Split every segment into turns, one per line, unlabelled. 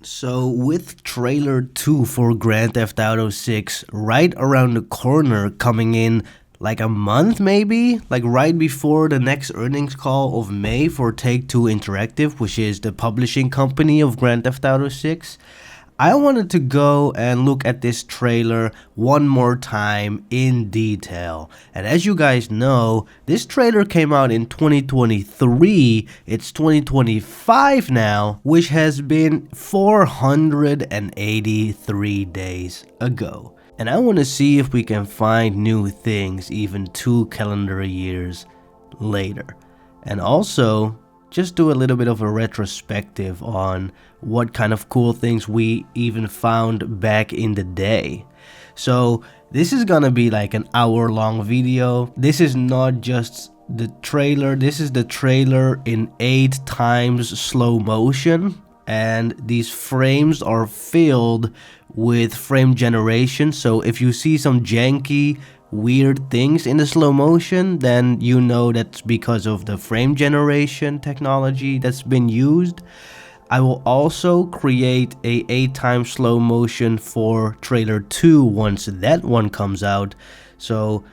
So with trailer 2 for Grand Theft Auto 6 right around the corner, coming in like a month maybe, like right before the next earnings call of May for Take-Two Interactive, which is the publishing company of Grand Theft Auto 6, I wanted to go and look at this trailer one more time in detail. And as you guys know, this trailer came out in 2023, it's 2025 now, which has been 483 days ago. And I want to see if we can find new things even 2 calendar years later. And also, just do a little bit of a retrospective on what kind of cool things we even found back in the day. So this is gonna be like an hour-long video. This is not just the trailer, this is the trailer in 8 times slow motion, and these frames are filled with frame generation. So if you see some janky weird things in the slow motion, then you know that's because of the frame generation technology that's been used. I will also create a 8 times slow motion for trailer 2 once that one comes out. So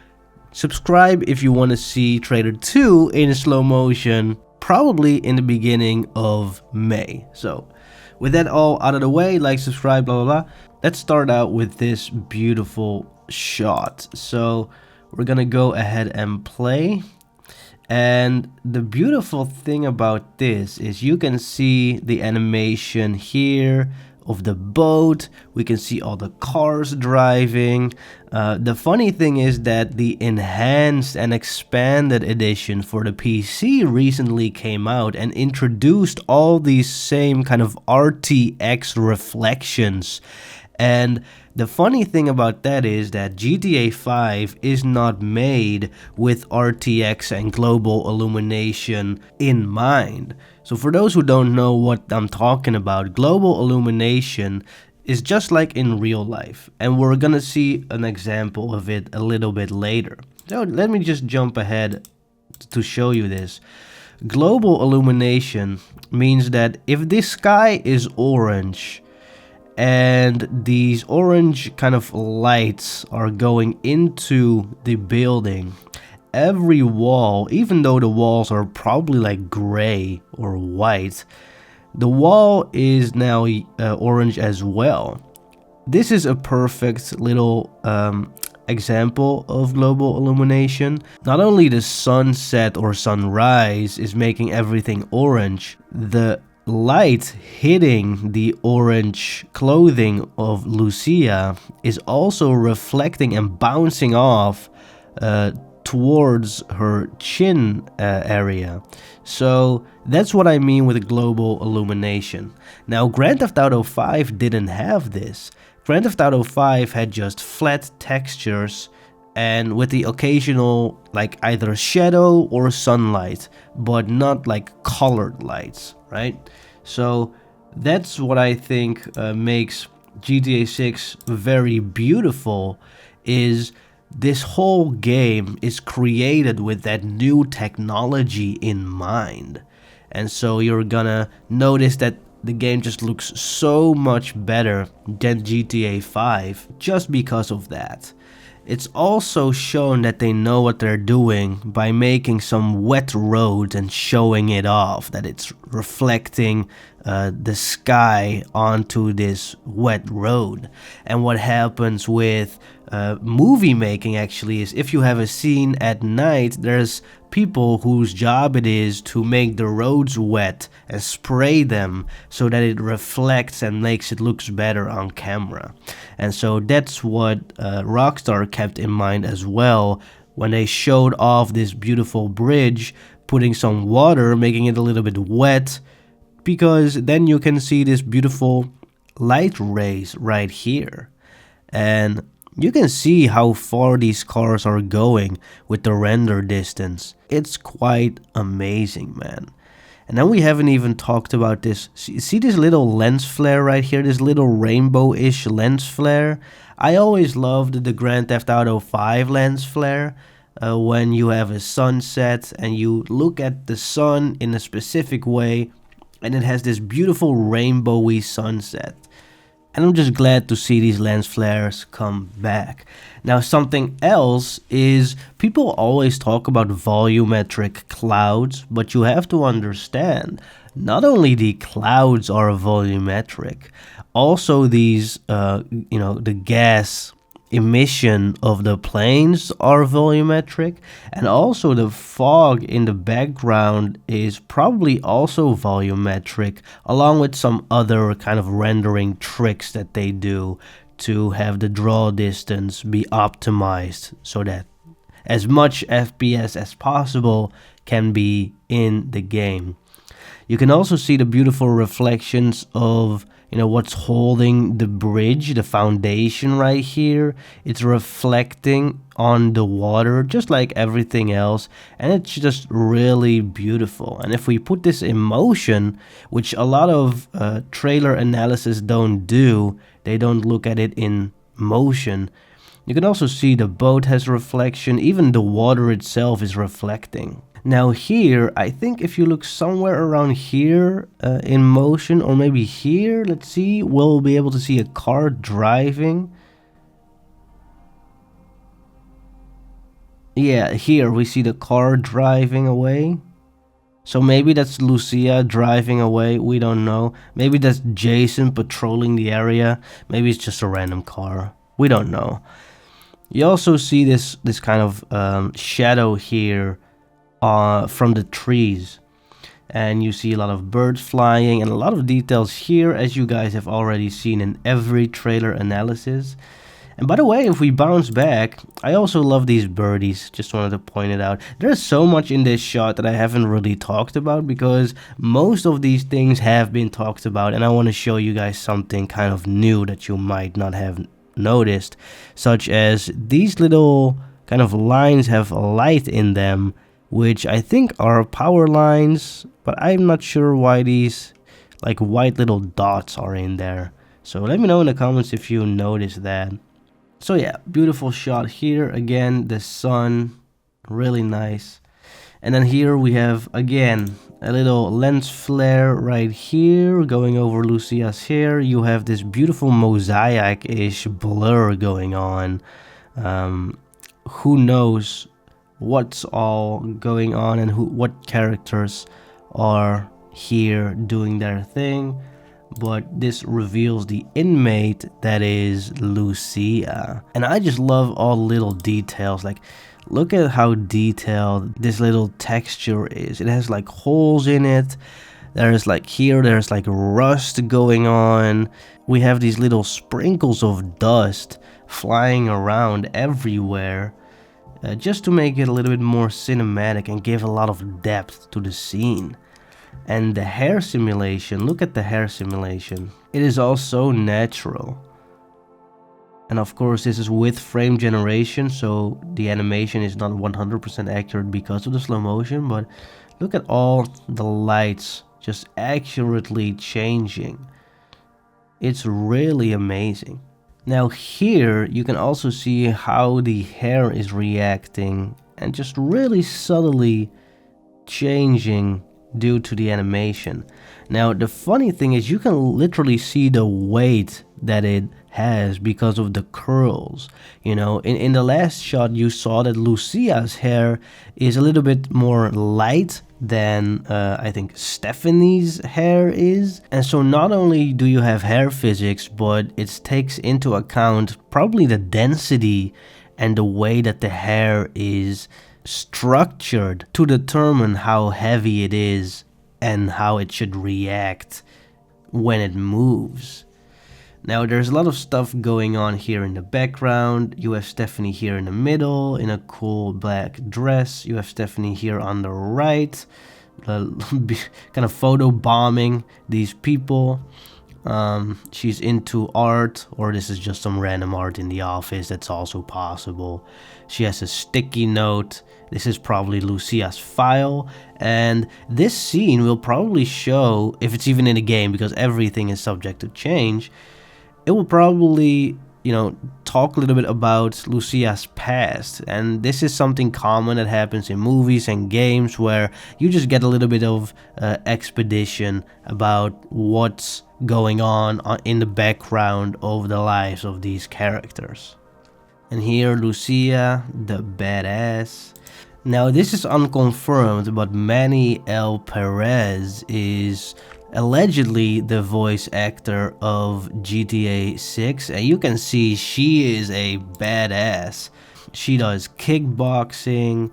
subscribe if you want to see trailer 2 in slow motion, probably in the beginning of May. So with that all out of the way, like, subscribe, blah blah blah. Let's start out with this beautiful shot. So we're gonna go ahead and play, and the beautiful thing about this is you can see the animation here of the boat. We can see all the cars driving. The funny thing is that the enhanced and expanded edition for the PC recently came out and introduced all these same kind of RTX reflections. And the funny thing about that is that GTA 5 is not made with RTX and global illumination in mind. So for those who don't know what I'm talking about, global illumination is just like in real life, and we're gonna see an example of it a little bit later. So let me just jump ahead to show you this. Global illumination means that if this sky is orange, and these orange kind of lights are going into the building, every wall, even though the walls are probably like gray or white, the wall is now orange as well. This is a perfect little example of global illumination. Not only the sunset or sunrise is making everything orange, the light hitting the orange clothing of Lucia is also reflecting and bouncing off towards her chin area. So that's what I mean with global illumination. Now Grand Theft Auto 5 didn't have this. Grand Theft Auto 5 had just flat textures and with the occasional like either shadow or sunlight, but not like colored lights, right? So that's what I think makes GTA 6 very beautiful, is this whole game is created with that new technology in mind. And so you're gonna notice that the game just looks so much better than GTA 5 just because of that. It's also shown that they know what they're doing by making some wet roads and showing it off, that it's reflecting the sky onto this wet road. And what happens with movie making actually is if you have a scene at night, there's people whose job it is to make the roads wet and spray them so that it reflects and makes it looks better on camera. And so that's what Rockstar kept in mind as well when they showed off this beautiful bridge, putting some water, making it a little bit wet, because then you can see this beautiful light rays right here. And you can see how far these cars are going with the render distance. It's quite amazing, man. And then we haven't even talked about this. See this little lens flare right here? This little rainbow-ish lens flare? I always loved the Grand Theft Auto 5 lens flare. When you have a sunset and you look at the sun in a specific way, and it has this beautiful rainbowy sunset. And I'm just glad to see these lens flares come back. Now, something else is people always talk about volumetric clouds, but you have to understand, not only the clouds are volumetric, also these, the gas emission of the planes are volumetric, and also the fog in the background is probably also volumetric, along with some other kind of rendering tricks that they do to have the draw distance be optimized so that as much FPS as possible can be in the game. You can also see the beautiful reflections of what's holding the bridge, the foundation right here. It's reflecting on the water just like everything else, and it's just really beautiful. And if we put this in motion, which a lot of trailer analysis don't do, they don't look at it in motion, you can also see the boat has reflection, even the water itself is reflecting. Now here, I think if you look somewhere around here in motion, or maybe here, let's see, we'll be able to see a car driving. Yeah, here we see the car driving away. So maybe that's Lucia driving away, we don't know. Maybe that's Jason patrolling the area. Maybe it's just a random car, we don't know. You also see this kind of shadow here from the trees, and you see a lot of birds flying and a lot of details here, as you guys have already seen in every trailer analysis. And by the way, if we bounce back, I also love these birdies, just wanted to point it out. There's so much in this shot that I haven't really talked about, because most of these things have been talked about, and I want to show you guys something kind of new that you might not have noticed, such as these little kind of lines have light in them, which I think are power lines, but I'm not sure why these like white little dots are in there. So let me know in the comments if you noticed that. So yeah, beautiful shot here. Again, the sun, really nice. And then here we have, again, a little lens flare right here going over Lucia's hair. You have this beautiful mosaic-ish blur going on. Who knows what's all going on and what characters are here doing their thing, but this reveals the inmate that is Lucia. And I just love all the little details. Like, look at how detailed this little texture is. It has like holes in it. There's like here, there's like rust going on. We have these little sprinkles of dust flying around everywhere. Just to make it a little bit more cinematic and give a lot of depth to the scene. And the hair simulation, look at the hair simulation. It is all so natural. And of course this is with frame generation, so the animation is not 100% accurate because of the slow motion, but look at all the lights just accurately changing. It's really amazing. Now here you can also see how the hair is reacting and just really subtly changing due to the animation. Now the funny thing is you can literally see the weight that it has because of the curls. In the last shot you saw that Lucia's hair is a little bit more light than I think Stephanie's hair is. And so not only do you have hair physics, but it takes into account probably the density and the way that the hair is structured to determine how heavy it is and how it should react when it moves. Now there's a lot of stuff going on here in the background. You have Stephanie here in the middle in a cool black dress. You have Stephanie here on the right, kind of photo bombing these people. She's into art, or this is just some random art in the office. That's also possible. She has a sticky note. This is probably Lucia's file, and this scene will probably show, if it's even in the game because everything is subject to change, it will probably talk a little bit about Lucia's past. And this is something common that happens in movies and games, where you just get a little bit of expedition about what's going on in the background of the lives of these characters. And here Lucia, the badass. Now this is unconfirmed, but Manni L. Perez is allegedly the voice actor of GTA 6, and you can see she is a badass. She does kickboxing,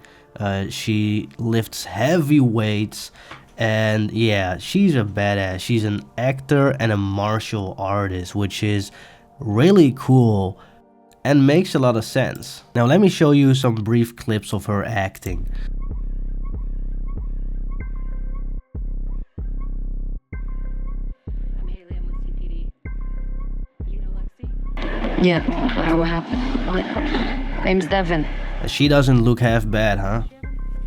she lifts heavy weights, and yeah, she's a badass. She's an actor and a martial artist, which is really cool and makes a lot of sense. Now let me show you some brief clips of her acting.
Yeah, what happened? Name's Devin.
She doesn't look half bad, huh?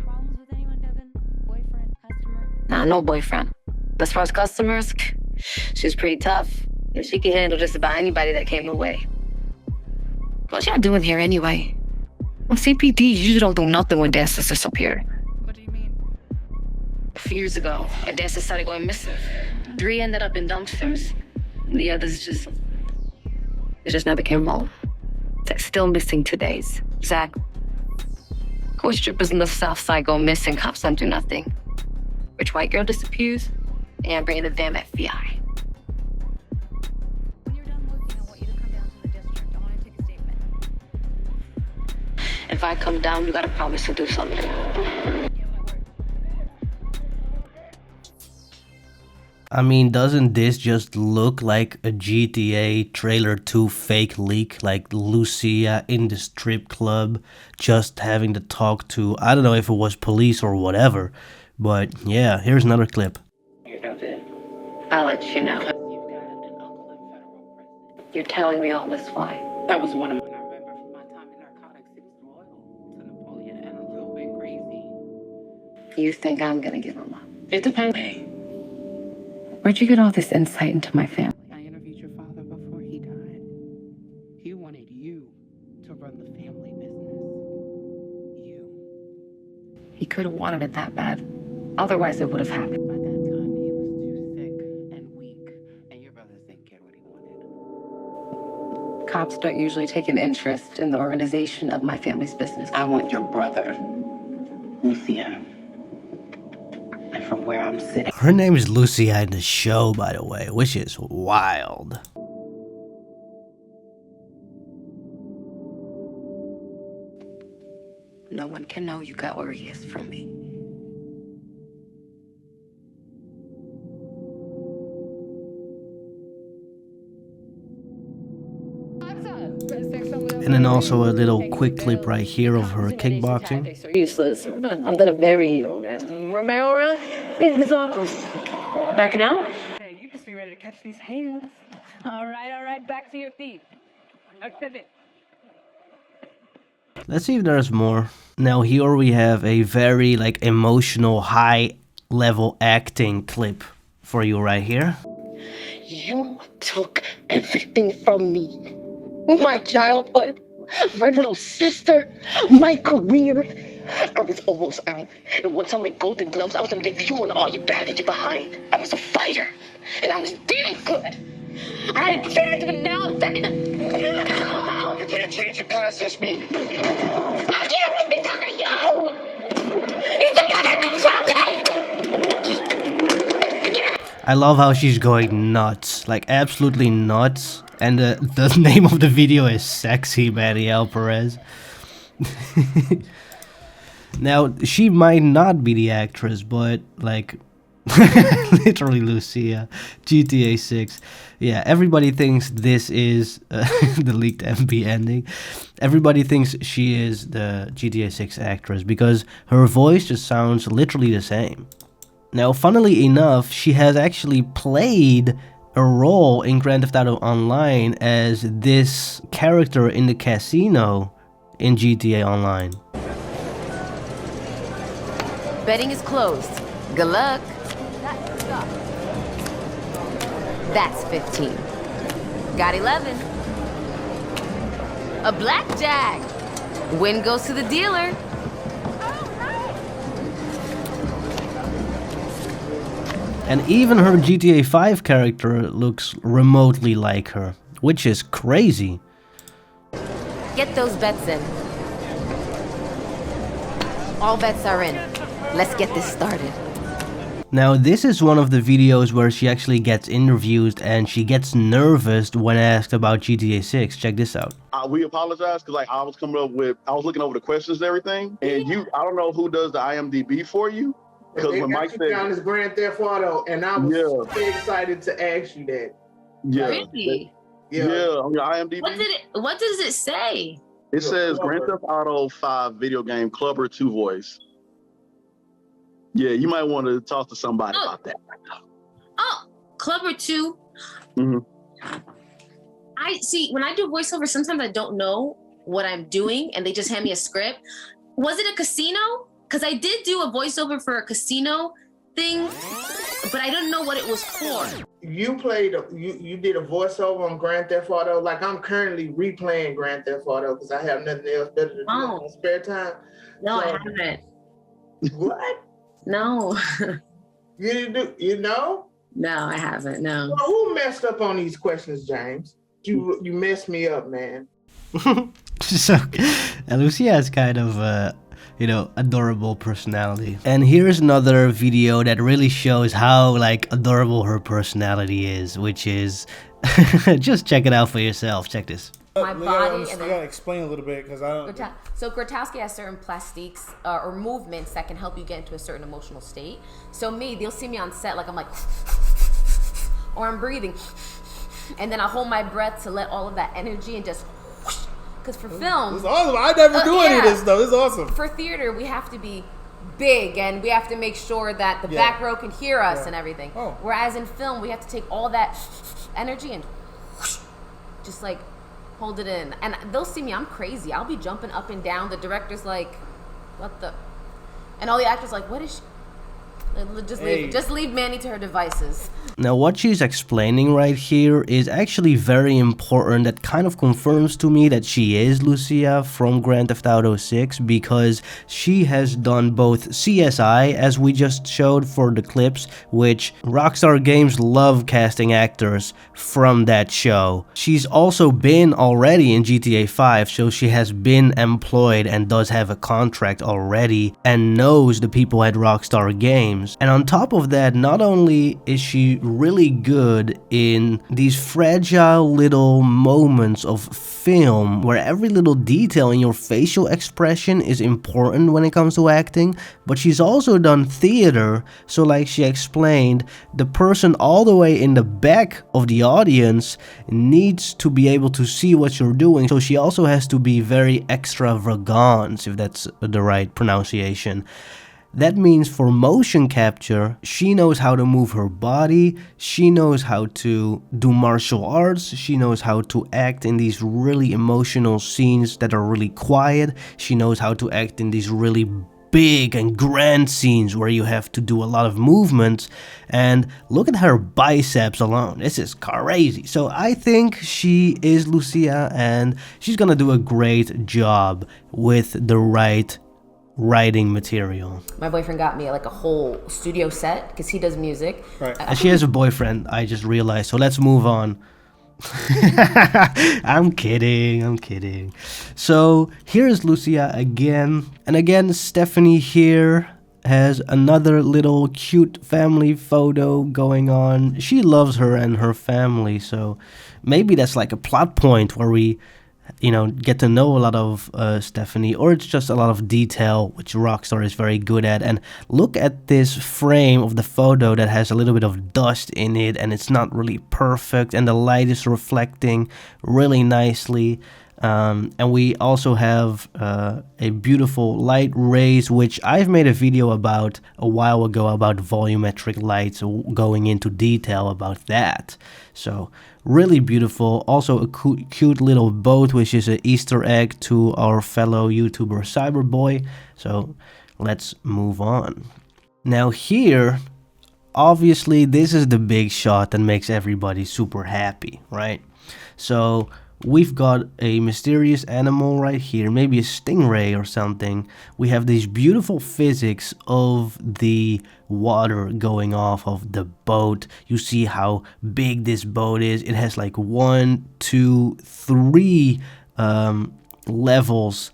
Problems with anyone, Devin? Boyfriend, customer? Nah, no boyfriend. As far as customers, she's pretty tough. She can handle just about anybody that came her way. What y'all doing here anyway? Well, CPD usually don't do nothing when dancers disappear. What do you mean? A few years ago, a dancer started going missing. 3 ended up in dumpsters. The others just never came home. That's still missing 2 days. Zach. Coach strippers in the south side go missing. Cops don't do nothing. Rich white girl disappears, and bring in the damn FBI. When you're done working, I want you to come down to the district. I want to take a statement. If I come down, you gotta promise to do something.
I mean, doesn't this just look like a GTA trailer 2 fake leak? Like Lucia in the strip club, just having to talk to, I don't know if it was police or whatever. But yeah, here's another clip.
I'll let you know. You're telling me all this why?
That was one of my, I remember from my time in narcotics, it was loyal to Napoleon and a little bit crazy.
You think I'm gonna give him up?
It depends.
Where'd you get all this insight into my family?
I interviewed your father before he died. He wanted you to run the family business. You.
He could have wanted it that bad. Otherwise, it would have happened.
By that time, he was too sick and weak, and your brothers didn't get what he wanted.
Cops don't usually take an interest in the organization of my family's business.
I want your brother, Lucia. And from where I'm sitting.
Her name is Lucia in the show, by the way, which is wild.
No one can know you got where he is from me.
And then also a little quick clip right here of her kickboxing.
Useless. I'm gonna bury you. Romero, business office. Backing out?
Hey, you just be ready to catch these hands. All right, back to your feet. Pivot.
Let's see if there's more. Now here we have a very emotional, high level acting clip for you right here.
You took everything from me. My childhood, my little sister, my career. I was almost out. And once I went Golden Gloves, I was gonna leave you and all your baggage behind. I was a fighter, and I was damn good. I had figured it out then. You can't change your past, that's me. I can't be talking to you. You think I can do something?
I love how she's going nuts, like absolutely nuts. And the name of the video is Sexy Manni L. Perez. Now, she might not be the actress, but literally Lucia, GTA 6. Yeah, everybody thinks this is the leaked MB ending. Everybody thinks she is the GTA 6 actress because her voice just sounds literally the same. Now, funnily enough, she has actually played a role in Grand Theft Auto Online as this character in the casino in GTA Online.
Betting is closed. Good luck. That's 15. Got 11. A blackjack. Win goes to the dealer.
And even her GTA 5 character looks remotely like her, which is crazy.
Get those bets in. All bets are in. Let's get this started.
Now this is one of the videos where she actually gets interviewed and she gets nervous when asked about GTA 6. Check this out.
We apologize because I was looking over the questions and everything, and I don't know who does the IMDb for you. Because when Mike said
down this Grand Theft Auto, and I was so excited to ask you that.
Yeah.
Really?
Yeah, on your IMDb.
What does it say?
It says Grand Theft Auto 5 video game Clubber 2 voice. Yeah, you might want to talk to somebody about that right now.
Oh, Clubber 2.
Mm-hmm.
I see, when I do voiceover, sometimes I don't know what I'm doing and they just hand me a script. Was it a casino? Because I did do a voiceover for a casino thing, but I don't know what it was for.
You did a voiceover on Grand Theft Auto. Like, I'm currently replaying Grand Theft Auto because I have nothing else better to do in my spare time.
No, I haven't.
What?
No.
You didn't do, you know?
No, I haven't, no.
Well, who messed up on these questions, James? You messed me up, man.
So, Lucia has kind of adorable personality. And here's another video that really shows how adorable her personality is, which is just check it out for yourself. Check this.
My body,
you gotta explain a little bit because I don't.
So Grotowski has certain plastiques or movements that can help you get into a certain emotional state. So they'll see me on set I'm like, or I'm breathing, and then I hold my breath to let all of that energy and just. Because for film,
this is awesome. I never do any of this stuff. This is awesome.
For theater, we have to be big and we have to make sure that the back row can hear us and everything.
Oh.
Whereas in film, we have to take all that energy and just hold it in. And they'll see me, I'm crazy. I'll be jumping up and down. The director's like, what the? And all the actors like, what is she? Just leave Manny to her devices.
Now what she's explaining right here is actually very important. That kind of confirms to me that she is Lucia from Grand Theft Auto 6, because she has done both CSI, as we just showed for the clips, which Rockstar Games love casting actors from that show. She's also been already in GTA 5, so she has been employed and does have a contract already and knows the people at Rockstar Games. And on top of that, not only is she really good in these fragile little moments of film where every little detail in your facial expression is important when it comes to acting, but she's also done theater. So like she explained, the person all the way in the back of the audience needs to be able to see what you're doing. So she also has to be very extravagant, if that's the right pronunciation. That means for motion capture, she knows how to move her body, she knows how to do martial arts, she knows how to act in these really emotional scenes that are really quiet, she knows how to act in these really big and grand scenes where you have to do a lot of movements. And look at her biceps alone, this is crazy. So I think she is Lucia and she's gonna do a great job with the right writing material.
My boyfriend got me a whole studio set because he does music.
Right.
And she has a boyfriend, I just realized, so let's move on. I'm kidding. So here's Lucia again. And again, Stephanie here has another little cute family photo going on. She loves her and her family, so maybe that's a plot point where we get to know a lot of Stephanie, or it's just a lot of detail, which Rockstar is very good at. And look at this frame of the photo that has a little bit of dust in it, and it's not really perfect, and the light is reflecting really nicely. And we also have a beautiful light rays, which I've made a video about a while ago about volumetric lights, going into detail about that. So really beautiful. Also a cute little boat, which is an Easter egg to our fellow YouTuber Cyberboy. So let's move on. Now here, obviously this is the big shot that makes everybody super happy, right? So we've got a mysterious animal right here, maybe a stingray or something. We have these beautiful physics of the water going off of the boat. You see how big this boat is. It has like 1, 2, 3 levels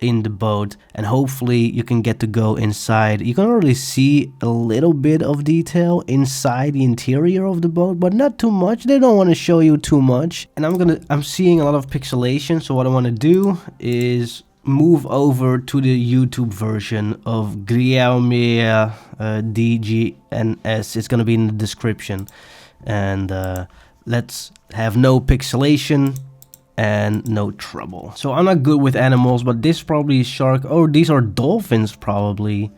in the boat, and hopefully you can get to go inside. You can already see a little bit of detail inside the interior of the boat, but not too much. They don't want to show you too much, and I'm seeing a lot of pixelation. So what I want to do is move over to the YouTube version of Griaumea DGNS. It's gonna be in the description, and let's have no pixelation and no trouble. So I'm not good with animals, but this probably is shark. Oh, these are dolphins probably.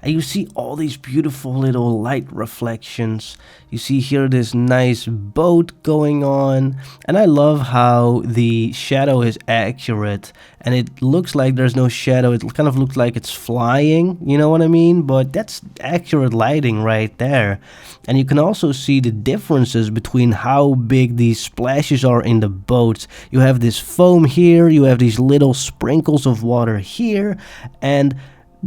And you see all these beautiful little light reflections. You see here this nice boat going on, and I love how the shadow is accurate, and it looks like there's no shadow. It kind of looks like it's flying, you know what I mean? But that's accurate lighting right there. And you can also see the differences between how big these splashes are in the boats. You have this foam here, you have these little sprinkles of water here, and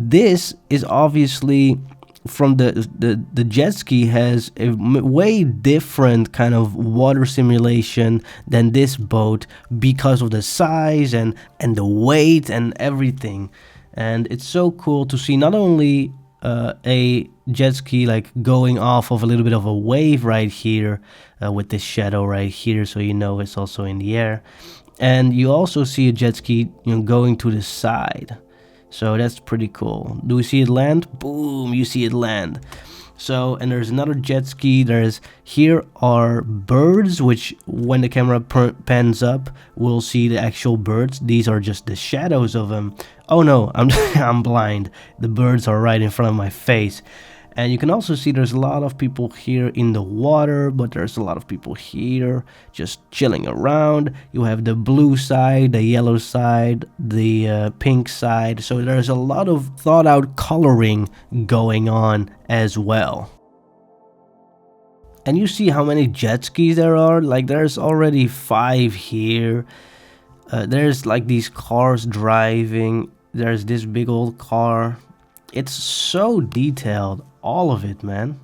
this is obviously from the jet ski has a way different kind of water simulation than this boat because of the size and the weight and everything. And it's so cool to see not only a jet ski like going off of a little bit of a wave right here with this shadow right here, so you know it's also in the air, and you also see a jet ski, you know, going to the side. So that's pretty cool. Do we see it land? Boom, you see it land. So, and there's another jet ski. Here are birds, which when the camera pans up, we'll see the actual birds. These are just the shadows of them. Oh no, I'm blind. The birds are right in front of my face. And you can also see there's a lot of people here in the water, but there's a lot of people here just chilling around. You have the blue side, the yellow side, the pink side. So there's a lot of thought out coloring going on as well. And you see how many jet skis there are. Like there's already 5 here. There's like these cars driving. There's this big old car. It's so detailed, all of it, man.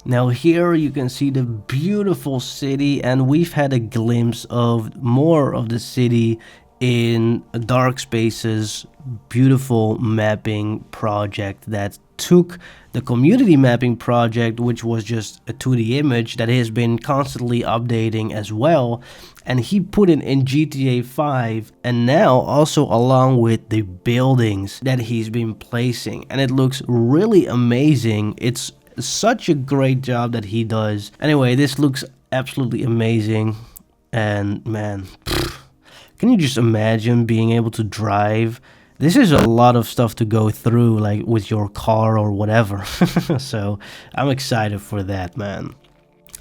Now here you can see the beautiful city, and we've had a glimpse of more of the city in Dark Space's beautiful mapping project that took the community mapping project, which was just a 2D image that has been constantly updating as well, and he put it in GTA 5, and now also along with the buildings that he's been placing, and it looks really amazing. It's such a great job that he does. Anyway, this looks absolutely amazing, and man, can you just imagine being able to drive? This is a lot of stuff to go through, like with your car or whatever. So I'm excited for that, man.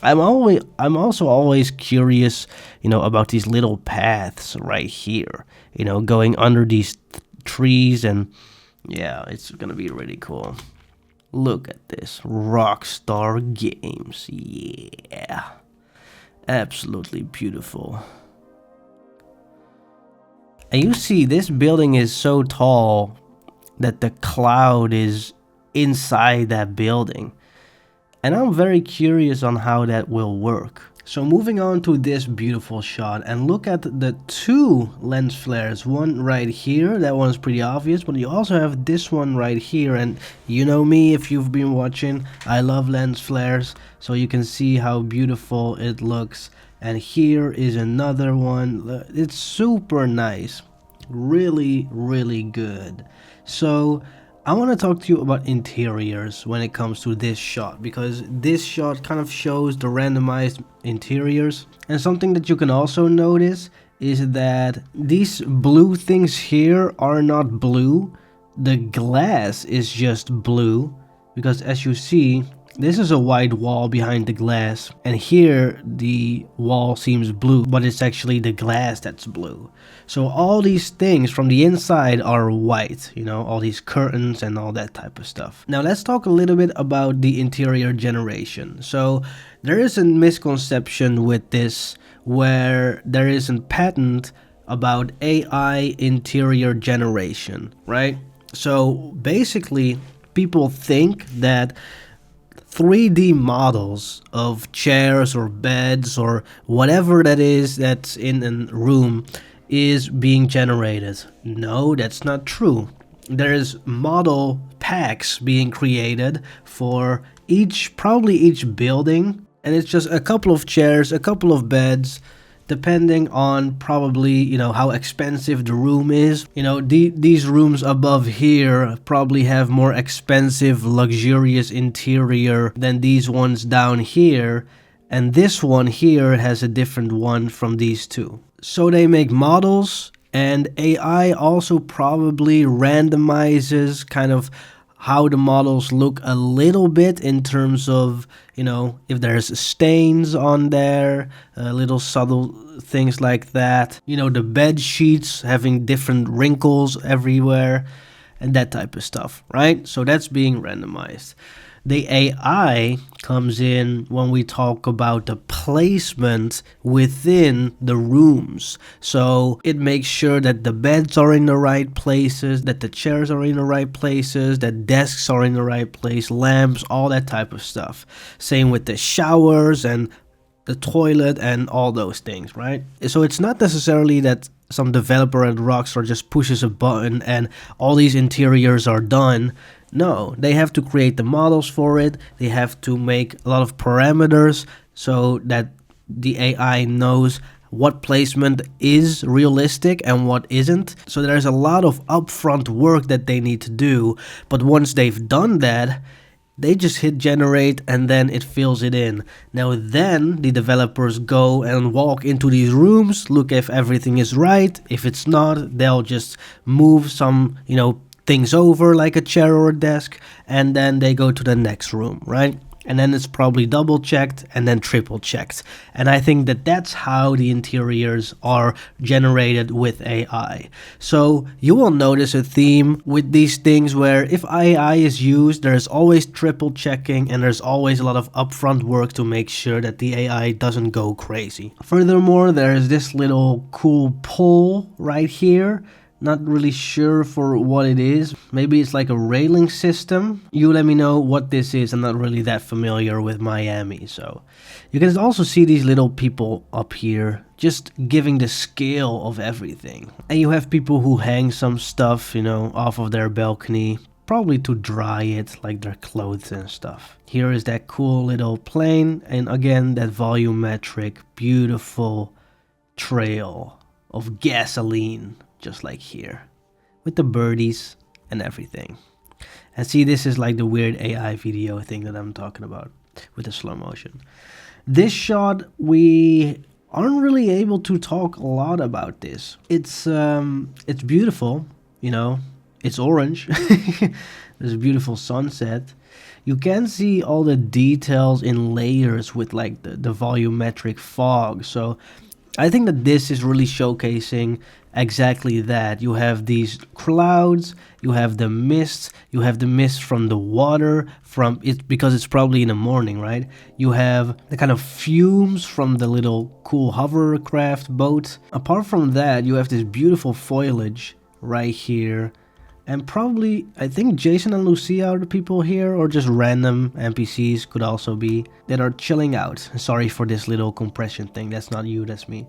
I'm also always curious, you know, about these little paths right here, you know, going under these trees, and yeah, it's gonna be really cool. Look at this, Rockstar Games, yeah, absolutely beautiful. And you see this building is so tall that the cloud is inside that building. And I'm very curious on how that will work. So moving on to this beautiful shot, and look at the 2 lens flares. One right here, that one's pretty obvious, but you also have this one right here. And you know me, if you've been watching, I love lens flares. So you can see how beautiful it looks. And here is another one. It's super nice. Really, really good. So I want to talk to you about interiors when it comes to this shot, because this shot kind of shows the randomized interiors. And something that you can also notice is that these blue things here are not blue. The glass is just blue, because as you see, this is a white wall behind the glass, and here the wall seems blue, but it's actually the glass that's blue. So all these things from the inside are white, you know, all these curtains and all that type of stuff. Now let's talk a little bit about the interior generation. So there is a misconception with this where there is a patent about AI interior generation, right? So basically, people think that 3D models of chairs or beds or whatever that is that's in a room is being generated. No, that's not true. There's model packs being created for probably each building, and it's just a couple of chairs, a couple of beds, depending on probably, you know, how expensive the room is. You know, these rooms above here probably have more expensive, luxurious interior than these ones down here. And this one here has a different one from these two. So they make models, and AI also probably randomizes kind of how the models look a little bit in terms of, you know, if there's stains on there, little subtle things like that. You know, the bed sheets having different wrinkles everywhere and that type of stuff, right? So that's being randomized. The AI comes in when we talk about the placement within the rooms. So it makes sure that the beds are in the right places, that the chairs are in the right places, that desks are in the right place, lamps, all that type of stuff. Same with the showers and the toilet and all those things, right? So it's not necessarily that some developer at Rockstar just pushes a button and all these interiors are done. No, they have to create the models for it. They have to make a lot of parameters so that the AI knows what placement is realistic and what isn't. So there's a lot of upfront work that they need to do. But once they've done that, they just hit generate and then it fills it in. Now then the developers go and walk into these rooms, look if everything is right. If it's not, they'll just move some, you know, things over like a chair or a desk, and then they go to the next room, right? And then it's probably double checked and then triple checked. And I think that that's how the interiors are generated with AI. So you will notice a theme with these things where if AI is used, there's always triple checking and there's always a lot of upfront work to make sure that the AI doesn't go crazy. Furthermore, there's this little cool pole right here. Not really sure for what it is. Maybe it's like a railing system. You let me know what this is. I'm not really that familiar with Miami. So you can also see these little people up here just giving the scale of everything. And you have people who hang some stuff, you know, off of their balcony, probably to dry it, like their clothes and stuff. Here is that cool little plane. And again, that volumetric, beautiful trail of gasoline. Just like here, with the birdies and everything. And see, this is like the weird AI video thing that I'm talking about with the slow motion. This shot, we aren't really able to talk a lot about this. It's beautiful, you know, it's orange. There's a beautiful sunset. You can see all the details in layers with like the volumetric fog. So I think that this is really showcasing exactly that. You have these clouds, you have the mist, you have the mist from the water, from it because it's probably in the morning, right? You have the kind of fumes from the little cool hovercraft boat. Apart from that, you have this beautiful foliage right here. And probably, I think Jason and Lucia are the people here, or just random NPCs could also be, that are chilling out. Sorry for this little compression thing, that's not you, that's me.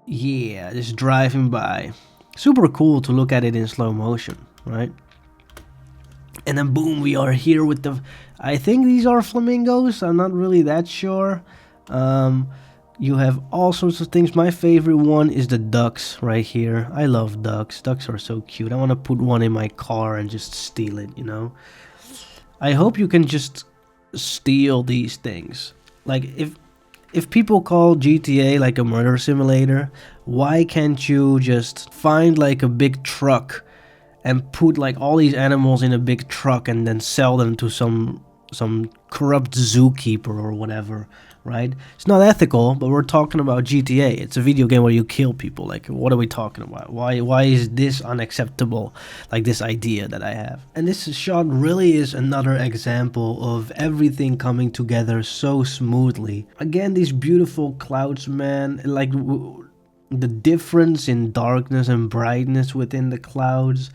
Yeah, just driving by. Super cool to look at it in slow motion, right? And then boom, we are here with the... I think these are flamingos, I'm not really that sure. You have all sorts of things. My favorite one is the ducks right here. I love ducks. Ducks are so cute. I want to put one in my car and just steal it, you know? I hope you can just steal these things. Like, if people call GTA like a murder simulator, why can't you just find like a big truck and put like all these animals in a big truck and then sell them to some corrupt zookeeper or whatever? right? It's not ethical, but we're talking about GTA. It's a video game where you kill people. Like, what are we talking about? Why is this unacceptable? Like, this idea that I have. And this shot really is another example of everything coming together so smoothly. Again, these beautiful clouds, man. Like, the difference in darkness and brightness within the clouds.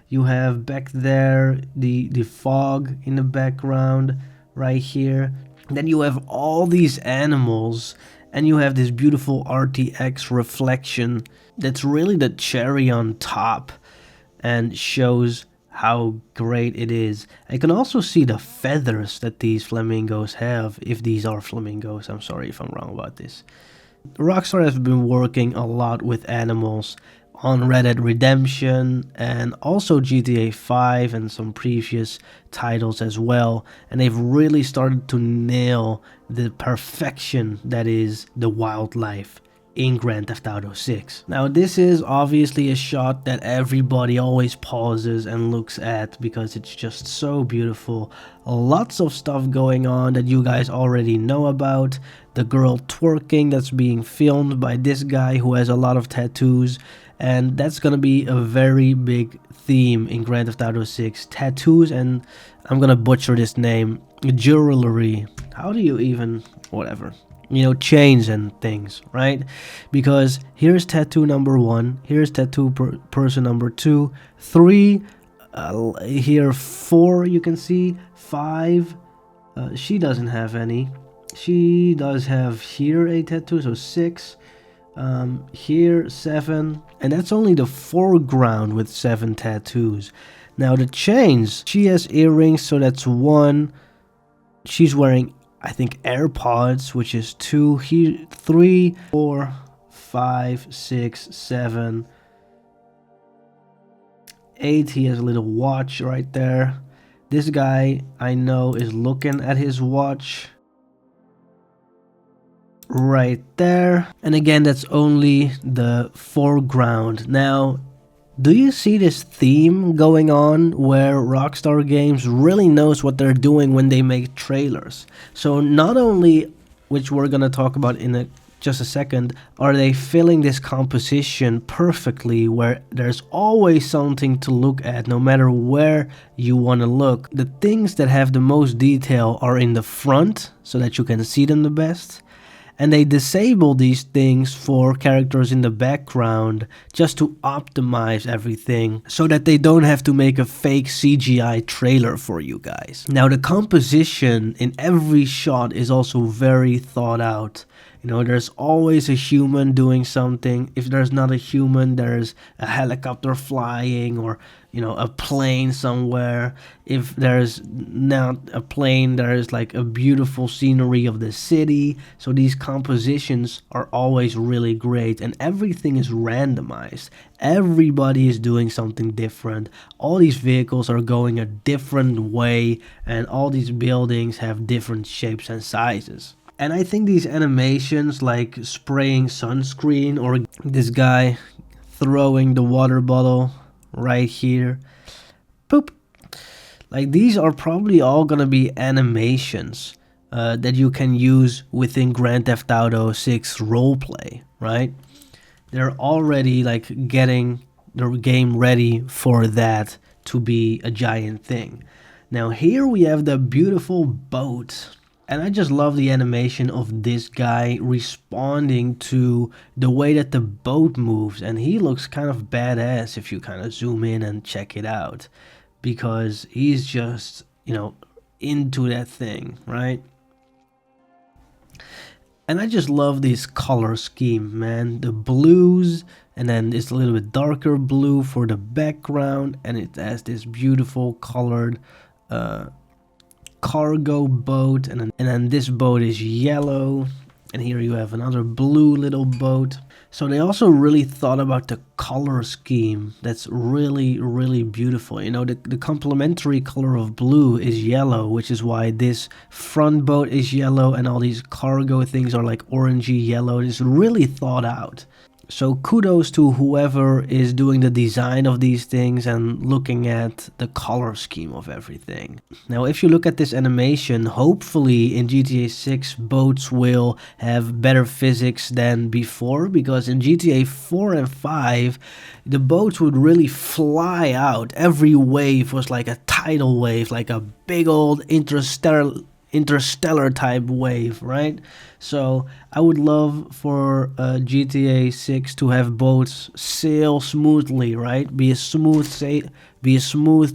You have back there the fog in the background right here. Then you have all these animals, and you have this beautiful RTX reflection that's really the cherry on top and shows how great it is. I can also see the feathers that these flamingos have, if these are flamingos. I'm sorry if I'm wrong about this. Rockstar has been working a lot with animals on Red Dead Redemption and also GTA 5 and some previous titles as well, and they've really started to nail the perfection that is the wildlife in Grand Theft Auto 6. Now this is obviously a shot that everybody always pauses and looks at because it's just so beautiful. Lots of stuff going on that you guys already know about. The girl twerking that's being filmed by this guy who has a lot of tattoos, and that's gonna be a very big theme in Grand Theft Auto 6. Tattoos, and I'm gonna butcher this name, jewelry. How do you even, whatever. You know, chains and things, right? Because here's tattoo number 1, here's tattoo person number 2, 3, here 4, you can see 5. She doesn't have any. She does have here a tattoo, so 6. Here 7, and that's only the foreground with 7 tattoos. Now the chains, she has earrings, so that's 1. She's wearing, I think, AirPods, which is 2. Here 3, 4, 5, 6, 7, 8. He has a little watch right there. This guy I know is looking at his watch right there, and again, that's only the foreground. Now, do you see this theme going on where Rockstar Games really knows what they're doing when they make trailers? So not only, which we're gonna talk about in just a second, are they filling this composition perfectly where there's always something to look at no matter where you want to look. The things that have the most detail are in the front so that you can see them the best. And they disable these things for characters in the background just to optimize everything so that they don't have to make a fake CGI trailer for you guys. Now the composition in every shot is also very thought out. You know, there's always a human doing something. If there's not a human, there's a helicopter flying, or, you know, a plane somewhere. If there's not a plane, there's like a beautiful scenery of the city. So these compositions are always really great, and everything is randomized. Everybody is doing something different. All these vehicles are going a different way, and all these buildings have different shapes and sizes. And I think these animations, like spraying sunscreen, or this guy throwing the water bottle right here, poop, like these are probably all gonna be animations that you can use within Grand Theft Auto 6 roleplay, right? They're already like getting the game ready for that to be a giant thing. Now here we have the beautiful boat. And I just love the animation of this guy responding to the way that the boat moves. And he looks kind of badass if you kind of zoom in and check it out. Because he's just, you know, into that thing, right? And I just love this color scheme, man. The blues, and then it's a little bit darker blue for the background. And it has this beautiful colored cargo boat, and then this boat is yellow, and here you have another blue little boat. So they also really thought about the color scheme. That's really beautiful. You know, the complementary color of blue is yellow, which is why this front boat is yellow, and all these cargo things are like orangey yellow. It's really thought out. So kudos to whoever is doing the design of these things and looking at the color scheme of everything. Now if you look at this animation, hopefully in GTA 6 boats will have better physics than before, because in GTA 4 and 5 the boats would really fly out. Every wave was like a tidal wave, like a big old interstellar type wave, right? So I would love for GTA 6 to have boats sail smoothly, right? Be a smooth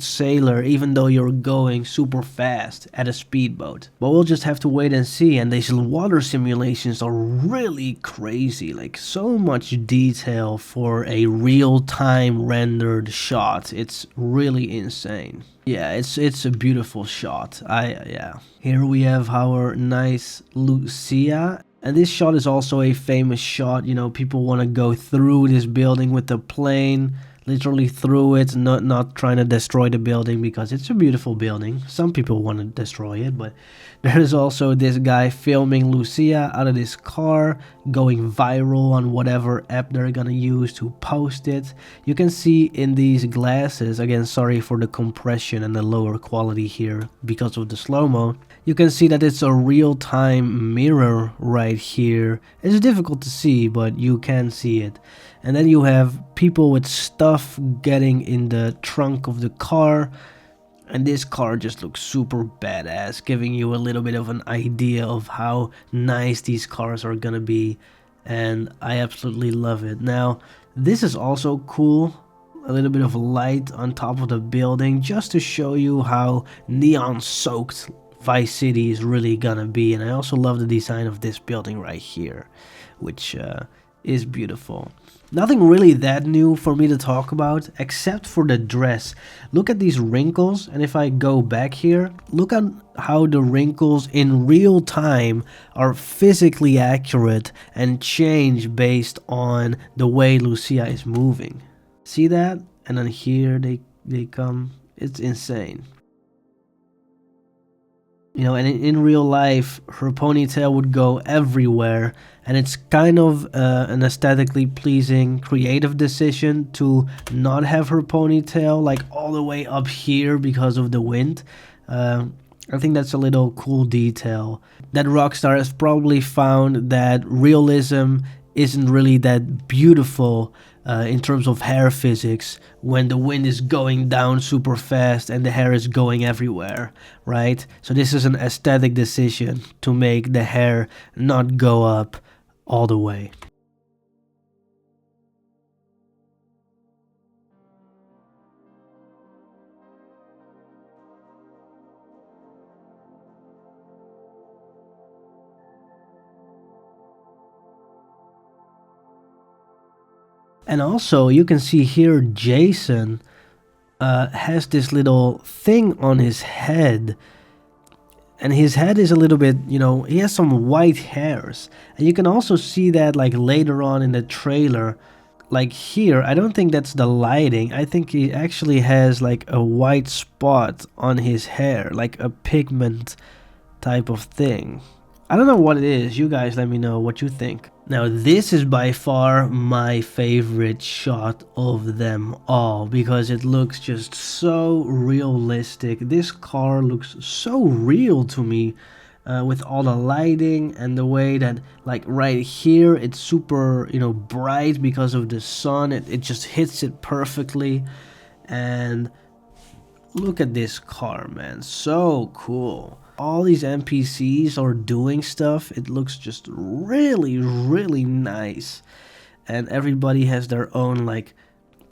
sailor even though you're going super fast at a speedboat. But we'll just have to wait and see. And these water simulations are really crazy, like so much detail for a real-time rendered shot. It's really insane. Yeah, it's a beautiful shot. Yeah. Here we have our nice Lucia. And this shot is also a famous shot. You know, people want to go through this building with the plane, literally through it, not trying to destroy the building because it's a beautiful building. Some people want to destroy it, but there is also this guy filming Lucia out of this car, going viral on whatever app they're gonna use to post it. You can see in these glasses, again sorry for the compression and the lower quality here because of the slow-mo, you can see that it's a real-time mirror right here. It's difficult to see, but you can see it. And then you have people with stuff getting in the trunk of the car. And this car just looks super badass, giving you a little bit of an idea of how nice these cars are gonna be. And I absolutely love it. Now, this is also cool. A little bit of light on top of the building just to show you how neon-soaked Vice City is really gonna be. And I also love the design of this building right here, which is beautiful. Nothing really that new for me to talk about except for the dress. Look at these wrinkles, and if I go back here, look at how the wrinkles in real time are physically accurate and change based on the way Lucia is moving. See that? And then here they come. It's insane. You know, and in real life, her ponytail would go everywhere, and it's kind of an aesthetically pleasing, creative decision to not have her ponytail like all the way up here because of the wind. I think that's a little cool detail. That Rockstar has probably found that realism isn't really that beautiful in terms of hair physics when the wind is going down super fast and the hair is going everywhere, right? So this is an aesthetic decision to make the hair not go up all the way. And also, you can see here Jason has this little thing on his head. And his head is a little bit, you know, he has some white hairs. And you can also see that like later on in the trailer. Like here, I don't think that's the lighting. I think he actually has like a white spot on his hair. Like a pigment type of thing. I don't know what it is. You guys let me know what you think. Now this is by far my favorite shot of them all because it looks just so realistic. This car looks so real to me with all the lighting and the way that like right here it's super, you know, bright because of the sun. It just hits it perfectly. And look at this car, man. So cool. All these NPCs are doing stuff. It looks just really, really nice. And everybody has their own like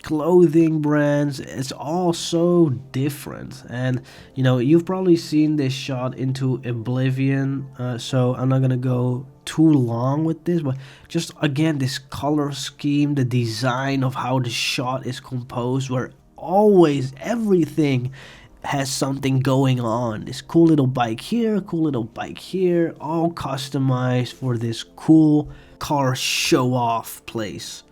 clothing brands. It's all so different. And you know, you've probably seen this shot into Oblivion, so I'm not gonna go too long with this, but just again this color scheme, the design of how the shot is composed, where always everything has something going on. This cool little bike here, cool little bike here, all customized for this cool car show off place.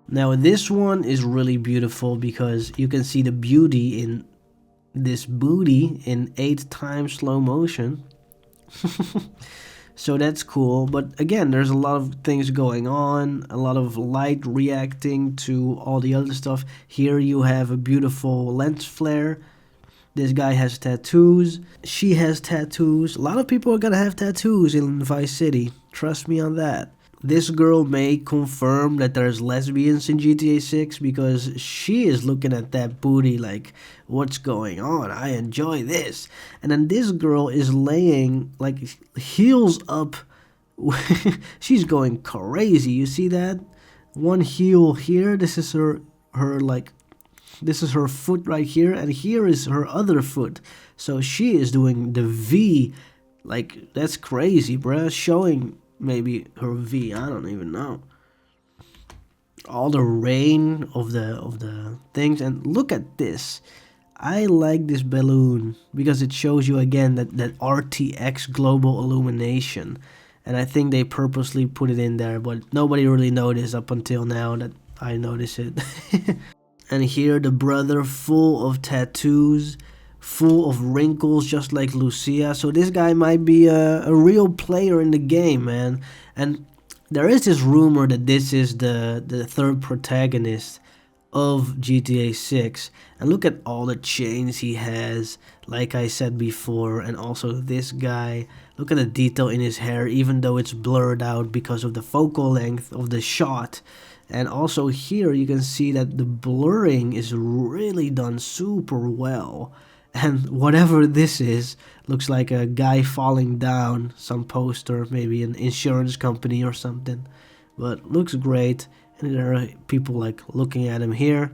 Now this one is really beautiful because you can see the beauty in this booty in 8 times slow motion. So that's cool, but again, there's a lot of things going on, a lot of light reacting to all the other stuff. Here you have a beautiful lens flare. This guy has tattoos. She has tattoos. A lot of people are gonna have tattoos in Vice City. Trust me on that. This girl may confirm that there's lesbians in GTA 6 because she is looking at that booty like, what's going on? I enjoy this. And then this girl is laying like heels up. She's going crazy. You see that? One heel here. This is her like, this is her foot right here, and here is her other foot. So she is doing the V. Like, that's crazy, bruh. Showing maybe her V, I don't even know. All the rain of the things, and look at this. I like this balloon because it shows you again that RTX global illumination, and I think they purposely put it in there, but nobody really noticed up until now that I noticed it. And here the brother, full of tattoos, full of wrinkles, just like Lucia. So this guy might be a real player in the game, man. And there is this rumor that this is the third protagonist of GTA 6. And look at all the chains he has, like I said before. And also this guy, look at the detail in his hair, even though it's blurred out because of the focal length of the shot. And also here you can see that the blurring is really done super well. And whatever this is, looks like a guy falling down, some poster, maybe an insurance company or something. But looks great, and there are people like looking at him here.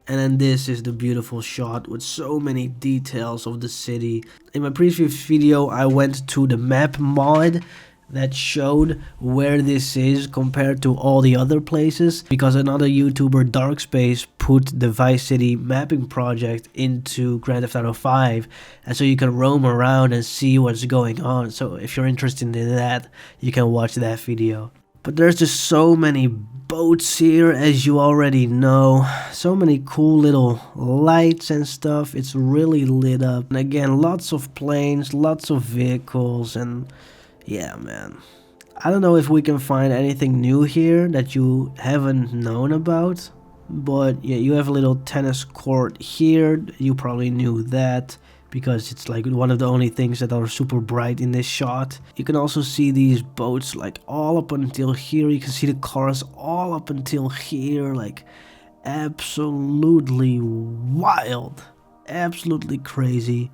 And then this is the beautiful shot with so many details of the city. In my previous video, I went to the map mod that showed where this is compared to all the other places, because another YouTuber, Darkspace, put the Vice City mapping project into Grand Theft Auto 5, and so you can roam around and see what's going on. So if you're interested in that, you can watch that video. But there's just so many boats here, as you already know. So many cool little lights and stuff. It's really lit up. And again, lots of planes, lots of vehicles, and yeah, man. I don't know if we can find anything new here that you haven't known about. But yeah, you have a little tennis court here. You probably knew that, because it's like one of the only things that are super bright in this shot. You can also see these boats like all up until here. You can see the cars all up until here. Like, absolutely wild. Absolutely crazy.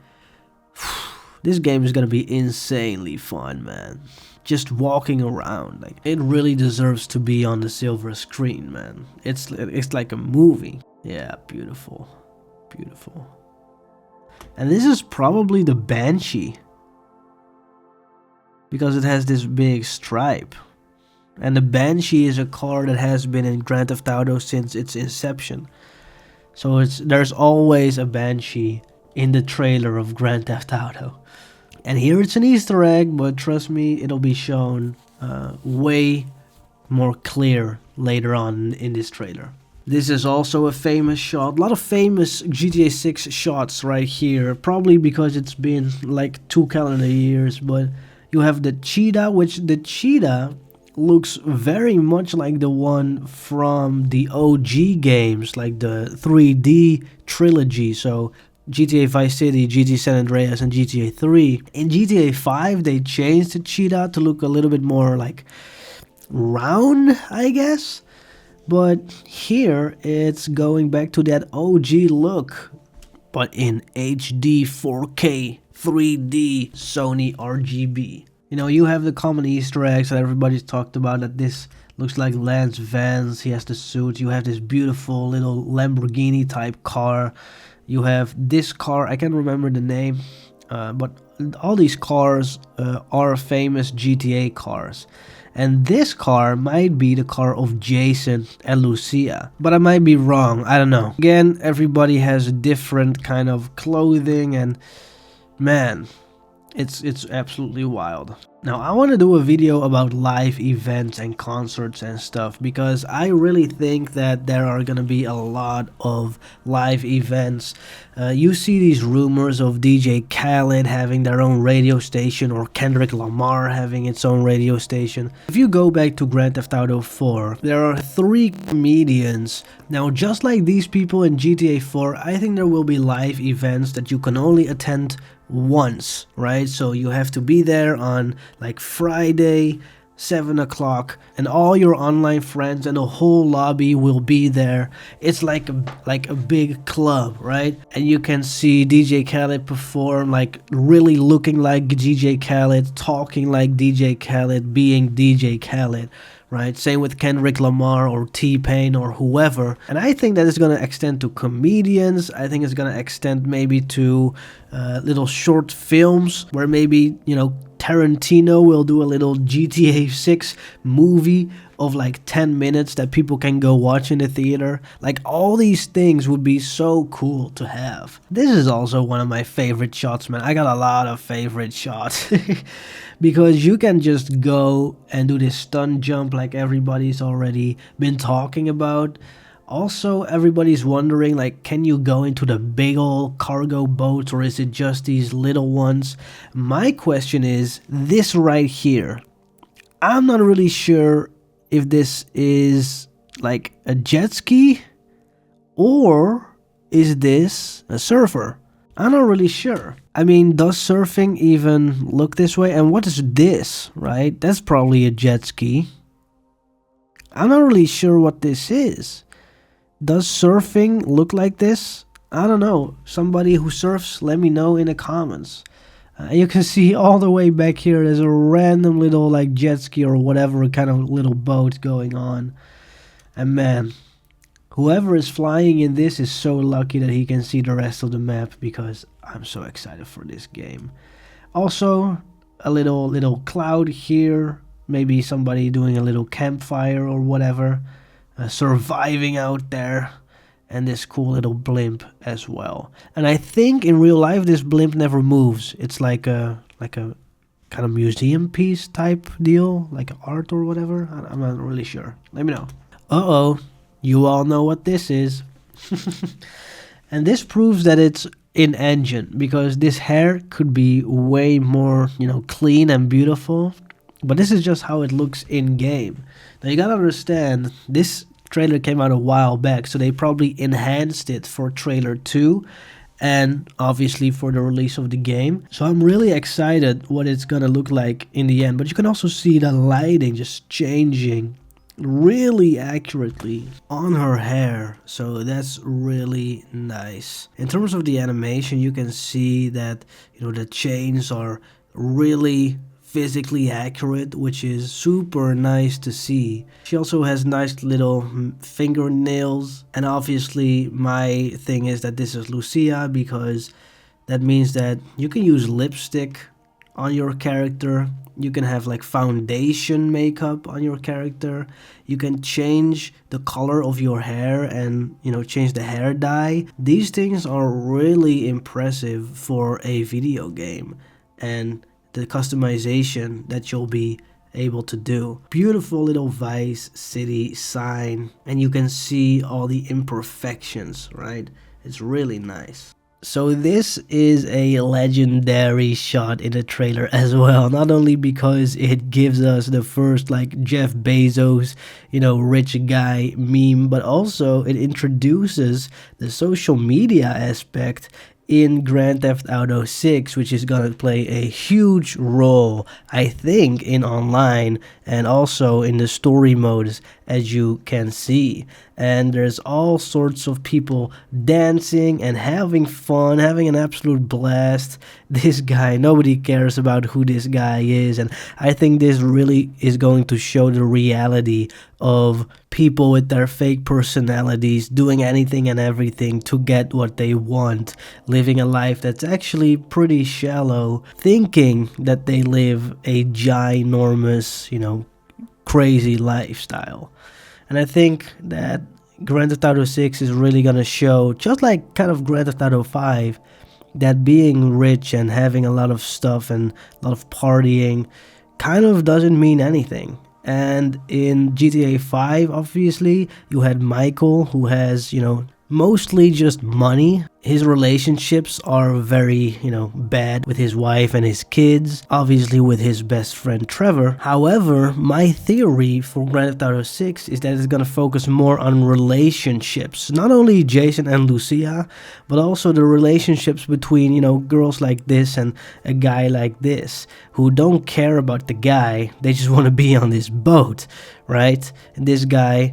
This game is gonna be insanely fun, man. Just walking around, like, it really deserves to be on the silver screen, man. It's like a movie. Yeah, beautiful. Beautiful. And this is probably the Banshee, because it has this big stripe. And the Banshee is a car that has been in Grand Theft Auto since its inception. So there's always a Banshee in the trailer of Grand Theft Auto. And here it's an Easter egg, but trust me, it'll be shown way more clear later on in this trailer. This is also a famous shot. A lot of famous GTA 6 shots right here. Probably because it's been like 2 calendar years. But you have the Cheetah, which the Cheetah looks very much like the one from the OG games, like the 3D trilogy. So GTA Vice City, GTA San Andreas, and GTA 3. In GTA 5, they changed the Cheetah to look a little bit more like round, I guess. But here, it's going back to that OG look, but in HD 4K 3D Sony RGB. You know, you have the common Easter eggs that everybody's talked about, that this looks like Lance Vance. He has the suit. You have this beautiful little Lamborghini type car. You have this car, I can't remember the name, but all these cars are famous GTA cars. And this car might be the car of Jason and Lucia. But I might be wrong, I don't know. Again, everybody has a different kind of clothing, and man, it's absolutely wild. Now I want to do a video about live events and concerts and stuff, because I really think that there are gonna be a lot of live events. You see these rumors of DJ Khaled having their own radio station, or Kendrick Lamar having its own radio station. If you go back to Grand Theft Auto 4, there are 3 comedians. Now just like these people in GTA 4, I think there will be live events that you can only attend once, right? So you have to be there on like Friday 7 o'clock, and all your online friends and the whole lobby will be there. It's like a big club, right? And you can see DJ Khaled perform, like really looking like DJ Khaled, talking like DJ Khaled, being DJ Khaled, right? Same with Kendrick Lamar or T-Pain or whoever. And I think that it's going to extend to comedians. I think it's going to extend maybe to little short films, where maybe, you know, Tarantino will do a little GTA 6 movie of like 10 minutes that people can go watch in the theater. Like, all these things would be so cool to have. This is also one of my favorite shots, man. I got a lot of favorite shots. Because you can just go and do this stunt jump like everybody's already been talking about. Also, everybody's wondering, like, can you go into the big old cargo boats, or is it just these little ones? My question is this right here. I'm not really sure if this is like a jet ski, or is this a surfer? I'm not really sure. I mean, does surfing even look this way? And what is this, right? That's probably a jet ski. I'm not really sure what this is. Does surfing look like this? I don't know. Somebody who surfs, let me know in the comments. You can see all the way back here, there's a random little like jet ski or whatever kind of little boat going on. And man, whoever is flying in this is so lucky that he can see the rest of the map, because I'm so excited for this game. Also, a little cloud here. Maybe somebody doing a little campfire or whatever. Surviving out there. And this cool little blimp as well. And I think in real life this blimp never moves. It's like a kind of museum piece type deal. Like art or whatever. I'm not really sure. Let me know. Uh-oh. You all know what this is. And this proves that it's in engine, because this hair could be way more, you know, clean and beautiful. But this is just how it looks in game. Now you gotta understand, this trailer came out a while back, so they probably enhanced it for trailer 2 and obviously for the release of the game. So I'm really excited what it's gonna look like in the end. But you can also see the lighting just changing really accurately on her hair, so that's really nice. In terms of the animation, you can see that, you know, the chains are really physically accurate, which is super nice to see. She also has nice little fingernails, and obviously my thing is that this is Lucia, because that means that you can use lipstick on your character. You can have like foundation makeup on your character. You can change the color of your hair and, you know, change the hair dye. These things are really impressive for a video game, and the customization that you'll be able to do. Beautiful little Vice City sign, and you can see all the imperfections, right? It's really nice. So this is a legendary shot in the trailer as well, not only because it gives us the first like Jeff Bezos, you know, rich guy meme, but also it introduces the social media aspect in Grand Theft Auto 6, which is gonna play a huge role, I think, in online and also in the story modes, as you can see. And there's all sorts of people dancing and having fun, having an absolute blast. This guy, nobody cares about who this guy is, and I think this really is going to show the reality of people with their fake personalities doing anything and everything to get what they want, living a life that's actually pretty shallow, thinking that they live a ginormous, you know, crazy lifestyle. And I think that Grand Theft Auto 6 is really gonna show, just like kind of Grand Theft Auto 5, that being rich and having a lot of stuff and a lot of partying kind of doesn't mean anything. And in GTA 5, obviously, you had Michael, who has, you know, mostly just money. His relationships are very, you know, bad with his wife and his kids, obviously with his best friend Trevor. However, my theory for Grand Theft Auto 6 is that it's gonna focus more on relationships. Not only Jason and Lucia, but also the relationships between, you know, girls like this and a guy like this, who don't care about the guy, they just want to be on this boat, right? And this guy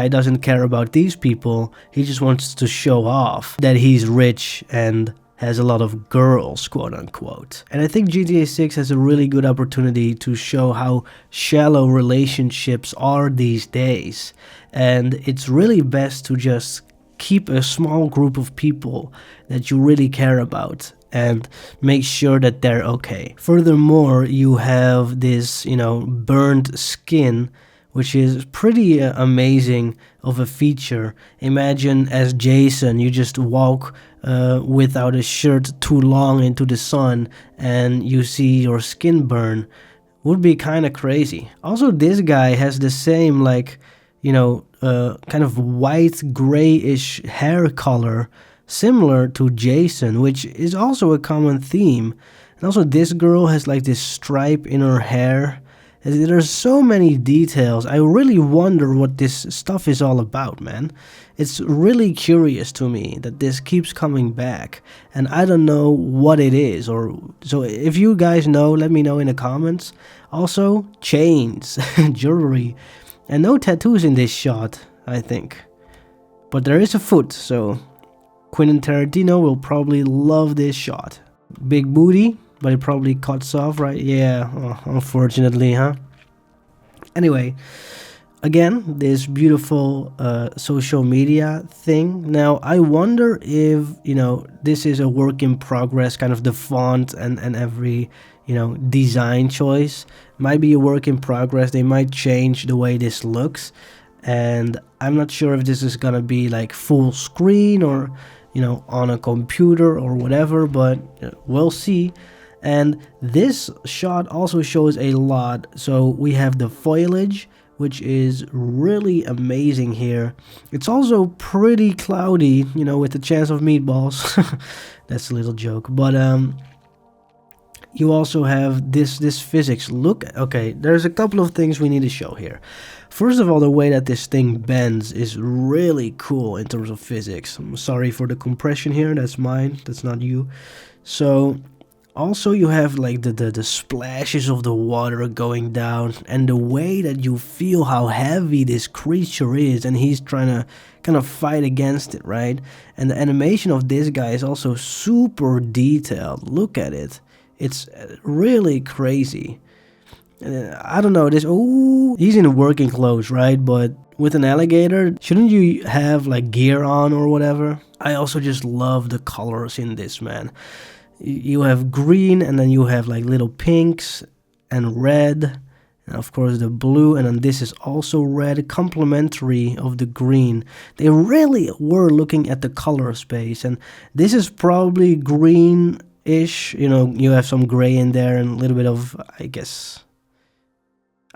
doesn't care about these people, he just wants to show off that he's rich and has a lot of girls, quote unquote. And I think GTA 6 has a really good opportunity to show how shallow relationships are these days. And it's really best to just keep a small group of people that you really care about and make sure that they're okay. Furthermore, you have this, you know, burned skin, which is pretty amazing of a feature. Imagine as Jason, you just walk without a shirt too long into the sun and you see your skin burn. Would be kind of crazy. Also, this guy has the same, like, you know, kind of white grayish hair color, similar to Jason, which is also a common theme. And also this girl has like this stripe in her hair. There's so many details. I really wonder what this stuff is all about, man. It's really curious to me that this keeps coming back, and I don't know what it is. Or so if you guys know, let me know in the comments. Also, chains, jewelry, and no tattoos in this shot, I think. But there is a foot, so Quentin Tarantino will probably love this shot. Big booty, but it probably cuts off, right? Yeah, unfortunately, huh? Anyway, again, this beautiful social media thing. Now, I wonder if, you know, this is a work in progress, kind of the font and every, you know, design choice might be a work in progress. They might change the way this looks, and I'm not sure if this is gonna be like full screen or, you know, on a computer or whatever, but we'll see. And this shot also shows a lot. So we have the foliage, which is really amazing here. It's also pretty cloudy, you know, with the chance of meatballs. That's a little joke, but you also have this physics. Look, okay, there's a couple of things we need to show here. First of all, the way that this thing bends is really cool in terms of physics. I'm sorry for the compression here, that's mine, that's not you. So also you have like the splashes of the water going down, and the way that you feel how heavy this creature is, and he's trying to kind of fight against it, right? And the animation of this guy is also super detailed. Look at it. It's really crazy. I don't know, this, oh, he's in working clothes, right? But with an alligator, shouldn't you have like gear on or whatever? I also just love the colors in this, man. You have green, and then you have like little pinks and red, and of course the blue, and then this is also red, complementary of the green. They really were looking at the color space, and this is probably green-ish, you know, you have some gray in there and a little bit of, I guess,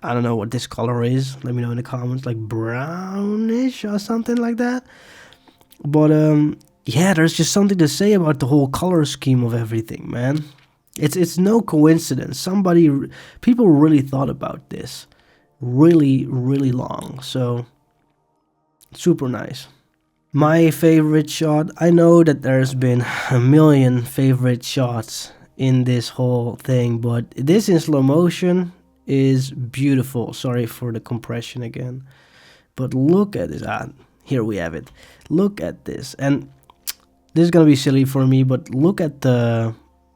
I don't know what this color is. Let me know in the comments, like brownish or something like that. But yeah, there's just something to say about the whole color scheme of everything, man. It's no coincidence. People really thought about this really, really long. So super nice. My favorite shot. I know that there's been a million favorite shots in this whole thing, but this in slow motion is beautiful. Sorry for the compression again, but look at this. Here we have it. Look at this, and this is gonna be silly for me, but look at the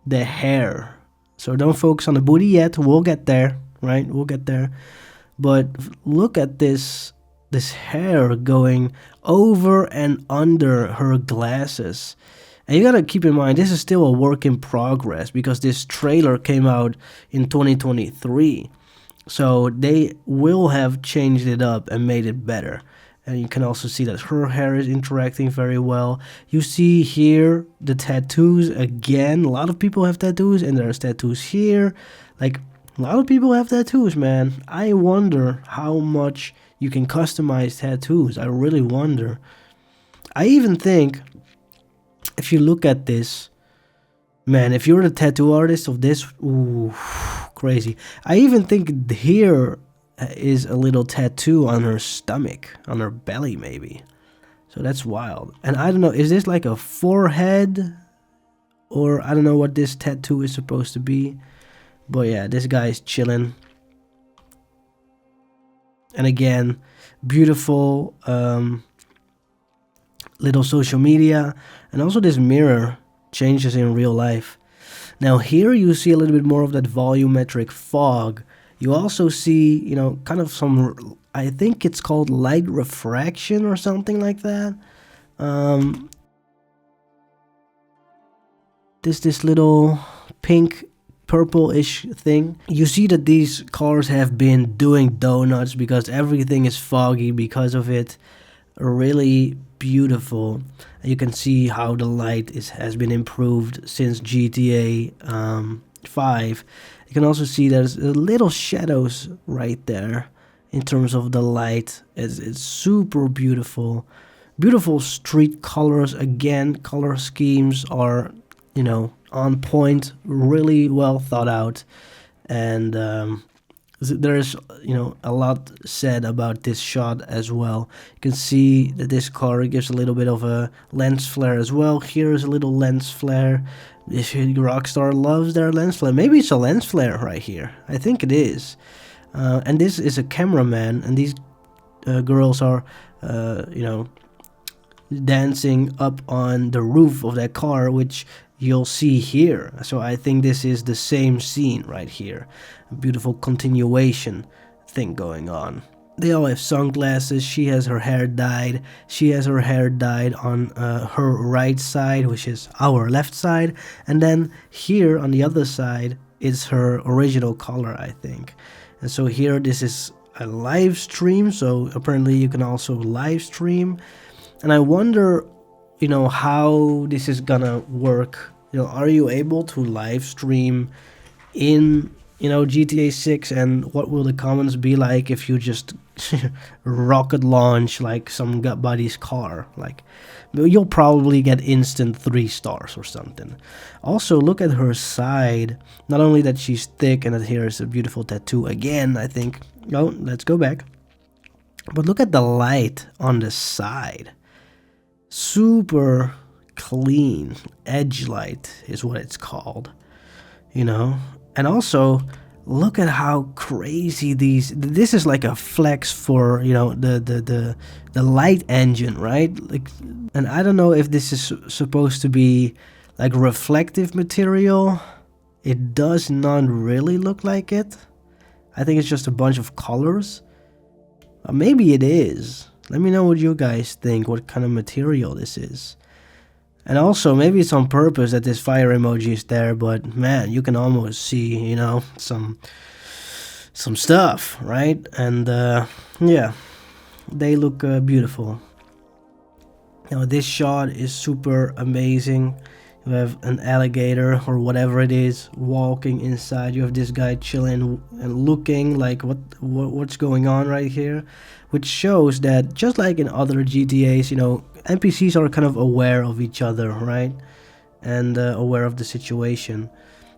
hair. So don't focus on the booty yet. We'll get there, right? We'll get there. But look at this hair going over and under her glasses. And you gotta keep in mind, this is still a work in progress because this trailer came out in 2023. So they will have changed it up and made it better. And you can also see that her hair is interacting very well. You see here the tattoos again. A lot of people have tattoos, and there's tattoos here. Like, A lot of people have tattoos, man. I wonder how much you can customize tattoos. I really wonder. I even think, if you look at this, man, if you're the tattoo artist of this, ooh, crazy. I even think here is a little tattoo on her stomach, on her belly maybe. So that's wild. And I don't know, is this like a forehead? Or I don't know what this tattoo is supposed to be. But yeah, this guy's chilling. And again, beautiful little social media. And also this mirror changes in real life. Now here you see a little bit more of that volumetric fog. You also see, you know, kind of some, I think it's called light refraction or something like that. This little pink purple-ish thing. You see that these cars have been doing donuts because everything is foggy because of it. Really beautiful. You can see how the light has been improved since GTA 5. You can also see there's little shadows right there in terms of the light. It's super beautiful. Beautiful street colors. Again, color schemes are, you know, on point, really well thought out. And there's, you know, a lot said about this shot as well. You can see that this car gives a little bit of a lens flare as well. Here is a little lens flare. Rockstar loves their lens flare. Maybe it's a lens flare right here. I think it is. And this is a cameraman, and these girls are, you know, dancing up on the roof of that car, which you'll see here. So I think this is the same scene right here. A beautiful continuation thing going on. They all have sunglasses. She has her hair dyed. She has her hair dyed on her right side, which is our left side. And then here on the other side is her original color, I think. And so here this is a live stream. So apparently you can also live stream. And I wonder, you know, how this is gonna work. You know, are you able to live stream in, you know, GTA 6, and what will the comments be like if you just rocket launch like somebody's car? Like, you'll probably get instant 3 stars or something. Also, look at her side. Not only that she's thick and that here is a beautiful tattoo again, I think. Oh, let's go back. But look at the light on the side. Super clean. Edge light is what it's called, you know. And also look at how crazy this is like a flex for, you know, the light engine, right? Like, and I don't know if this is supposed to be like reflective material. It does not really look like it. I think it's just a bunch of colors. Maybe it is. Let me know what you guys think, what kind of material this is. And also, maybe it's on purpose that this fire emoji is there, but man, you can almost see, you know, some stuff, right? And yeah, they look beautiful. Now this shot is super amazing. You have an alligator or whatever it is walking inside. You have this guy chilling and looking like what's going on right here, which shows that just like in other GTAs, you know, NPCs are kind of aware of each other, right? And aware of the situation.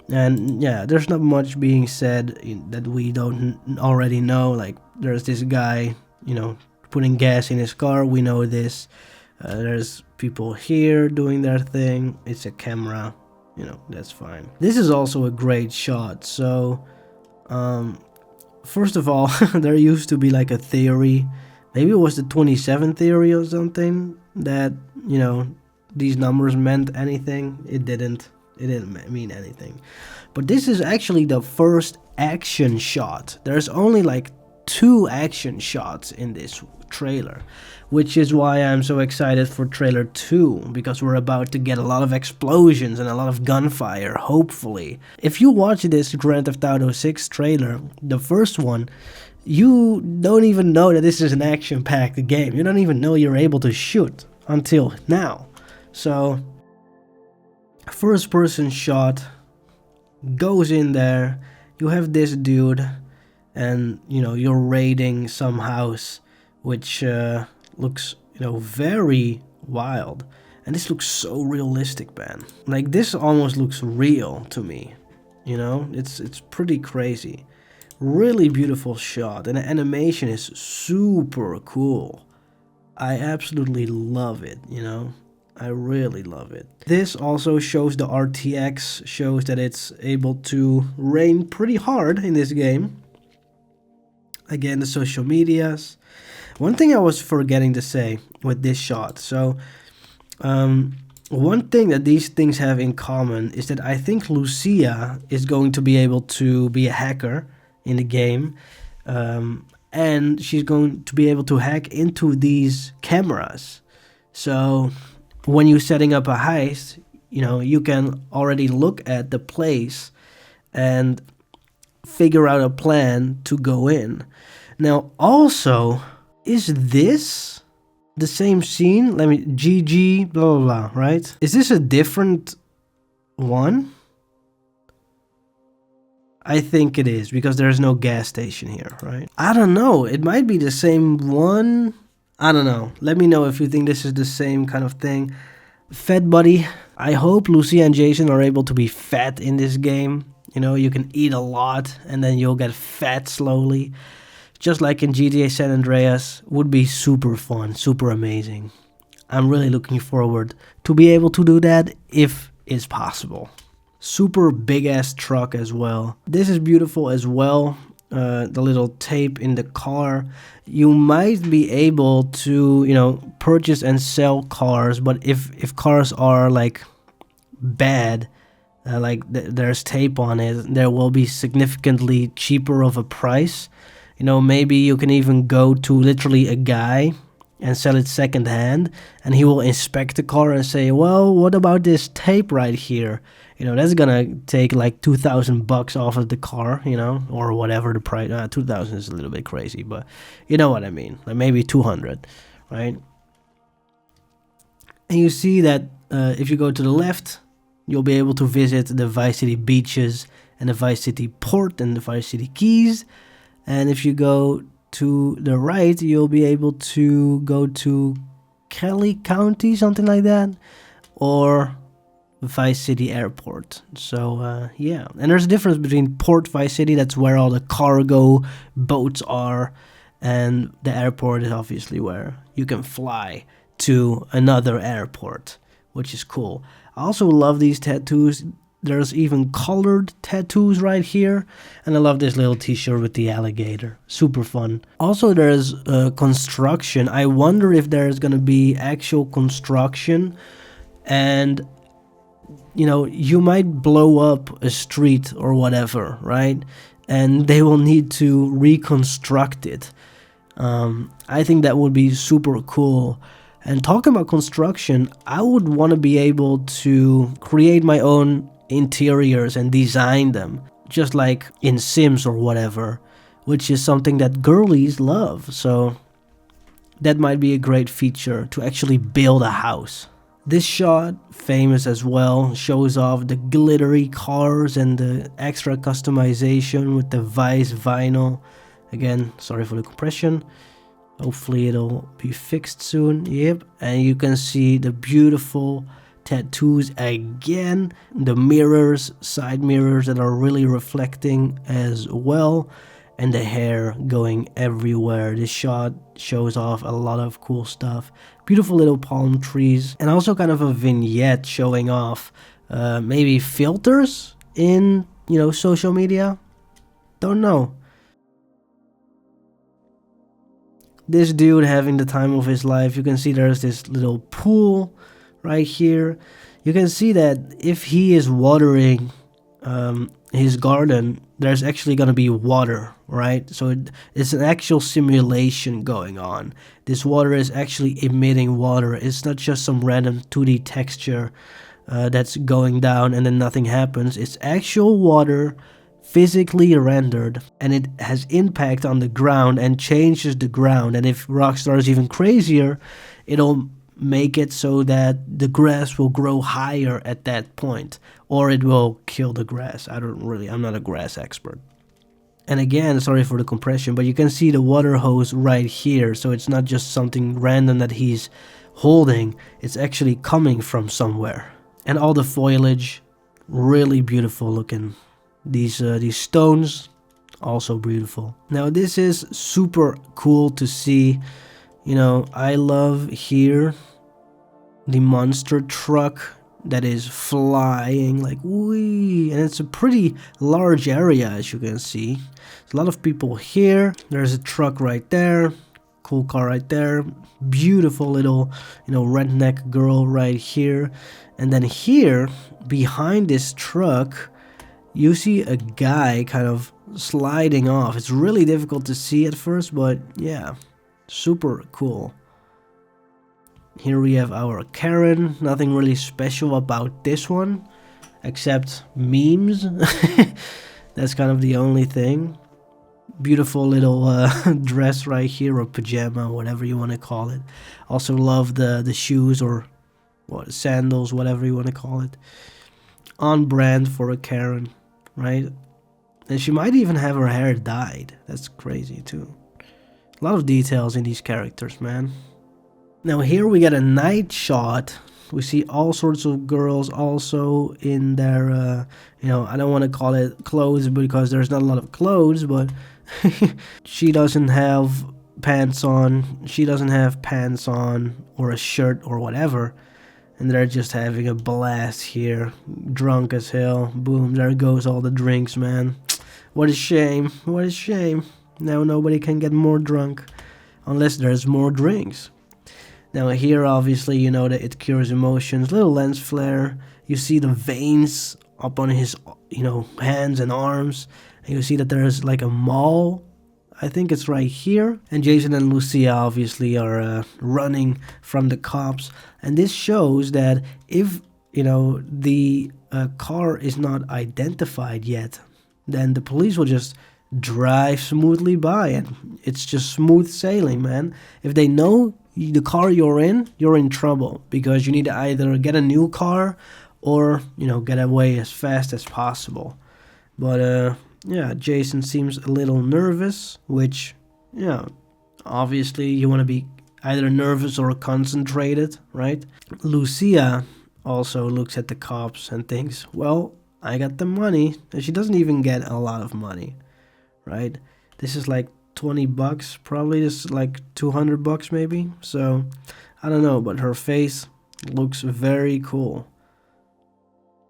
And yeah, there's not much being said that we don't already know. Like, there's this guy, you know, putting gas in his car. We know this. There's people here doing their thing. It's a camera, you know, that's fine. This is also a great shot. So first of all, there used to be like a theory, maybe it was the 27 theory or something, that, you know, these numbers meant anything. It didn't mean anything. But this is actually the first action shot. There's only like 2 action shots in this trailer, which is why I'm so excited for trailer 2, because we're about to get a lot of explosions and a lot of gunfire, hopefully. If you watch this Grand Theft Auto 6 trailer, the first one, you don't even know that this is an action-packed game. You don't even know you're able to shoot until now. So, first person shot goes in there. you have this dude, and you know, you're raiding some house, which looks, you know, very wild. And this looks so realistic, man. Like, this almost looks real to me. You know, it's pretty crazy. Really beautiful shot, and the animation is super cool. I absolutely love it, you know. I really love it. This also shows the RTX, shows that it's able to rain pretty hard in this game. Again, the social medias. One thing I was forgetting to say with this shot. So, one thing that these things have in common is that I think Lucia is going to be able to be a hacker in the game. And she's going to be able to hack into these cameras. So when you're setting up a heist, you know, you can already look at the place and figure out a plan to go in. Now, also, is this the same scene? Let me, GG, blah, blah, blah, right? Is this a different one? I think it is, because there's no gas station here, right? I don't know. It might be the same one. I don't know. Let me know if you think this is the same kind of thing. Fat buddy. I hope Lucia and Jason are able to be fat in this game. You know, you can eat a lot and then you'll get fat slowly. Just like in GTA San Andreas. Would be super fun, super amazing. I'm really looking forward to be able to do that if it's possible. Super big ass truck as well. This is beautiful as well. The little tape in the car. You might be able to, you know, purchase and sell cars, but if cars are like bad, like there's tape on it, there will be significantly cheaper of a price. You know, maybe you can even go to literally a guy and sell it secondhand, and he will inspect the car and say, well, what about this tape right here? You know, that's gonna take like $2,000 off of the car, you know, or whatever the price. 2,000 is a little bit crazy, but you know what I mean. Like maybe 200, right? And you see that if you go to the left, you'll be able to visit the Vice City beaches and the Vice City port and the Vice City Keys. And if you go to the right, you'll be able to go to Kelly County, something like that, or Vice City Airport. So yeah, and there's a difference between Port Vice City, that's where all the cargo boats are, and the airport is obviously where you can fly to another airport, which is cool. I also love these tattoos. There's even colored tattoos right here, and I love this little t-shirt with the alligator. Super fun. Also, there's construction. I wonder if there's gonna be actual construction, and you know, you might blow up a street or whatever, right? And they will need to reconstruct it. I think that would be super cool. And talking about construction, I would want to be able to create my own interiors and design them, just like in Sims or whatever, which is something that girlies love. So that might be a great feature, to actually build a house. This shot, famous as well, shows off the glittery cars and the extra customization with the Vice vinyl. Again, sorry for the compression. Hopefully it'll be fixed soon. Yep, and you can see the beautiful tattoos again. The mirrors, side mirrors that are really reflecting as well. And the hair going everywhere. This shot shows off a lot of cool stuff. Beautiful little palm trees. And also kind of a vignette showing off maybe filters in, you know, social media. Don't know. This dude having the time of his life. You can see there's this little pool right here. You can see that if he is watering his garden, there's actually going to be water, right? So it's an actual simulation going on. This water is actually emitting water. It's not just some random 2D texture that's going down and then nothing happens. It's actual water physically rendered, and it has impact on the ground and changes the ground. And if Rockstar is even crazier, it'll make it so that the grass will grow higher at that point, or it will kill the grass. I'm not a grass expert. And again, sorry for the compression, but you can see the water hose right here, so it's not just something random that he's holding, it's actually coming from somewhere. And all the foliage, really beautiful looking. These stones, also beautiful. Now this is super cool to see. You know, I love here the monster truck that is flying like wee, and it's a pretty large area, as you can see. There's a lot of people here. There's a truck right there, cool car right there, beautiful little, you know, redneck girl right here. And then here behind this truck you see a guy kind of sliding off. It's really difficult to see at first, but yeah, super cool. Here we have our Karen. Nothing really special about this one, except memes. That's kind of the only thing. Beautiful little dress right here, or pajama, whatever you want to call it. Also love the shoes, or what, sandals, whatever you want to call it. On brand for a Karen, right? And she might even have her hair dyed. That's crazy too. A lot of details in these characters, man. Now here we get a night shot. We see all sorts of girls also in their, you know, I don't want to call it clothes because there's not a lot of clothes, but she doesn't have pants on, she doesn't have pants on, or a shirt or whatever. And they're just having a blast here, drunk as hell. Boom, there goes all the drinks, man. What a shame, what a shame. Now nobody can get more drunk unless there's more drinks. Now here, obviously, you know that it cures emotions. Little lens flare. You see the veins up on his, you know, hands and arms. And you see that there's like a mall. I think it's right here. And Jason and Lucia obviously are running from the cops. And this shows that if, you know, the car is not identified yet, then the police will just drive smoothly by. And it's just smooth sailing, man. If they know the car you're in trouble, because you need to either get a new car or, you know, get away as fast as possible. But yeah, Jason seems a little nervous, which, yeah, obviously you want to be either nervous or concentrated, right? Lucia also looks at the cops and thinks, well, I got the money. And she doesn't even get a lot of money, right? This is like 20 bucks, probably this is like 200 bucks maybe. So I don't know, but her face looks very cool.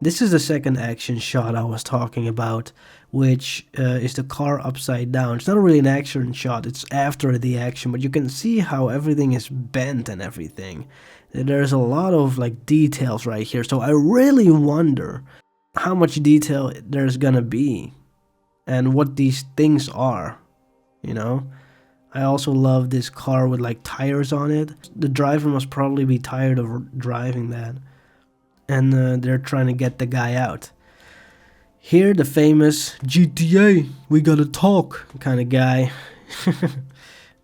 This is the second action shot I was talking about, which is the car upside down. It's not really an action shot, it's after the action, but you can see how everything is bent and everything. There's a lot of like details right here, so I really wonder how much detail there's gonna be and what these things are. You know, I also love this car with like tires on it. The driver must probably be tired of driving that. And they're trying to get the guy out. Here, the famous GTA, we gotta talk kind of guy.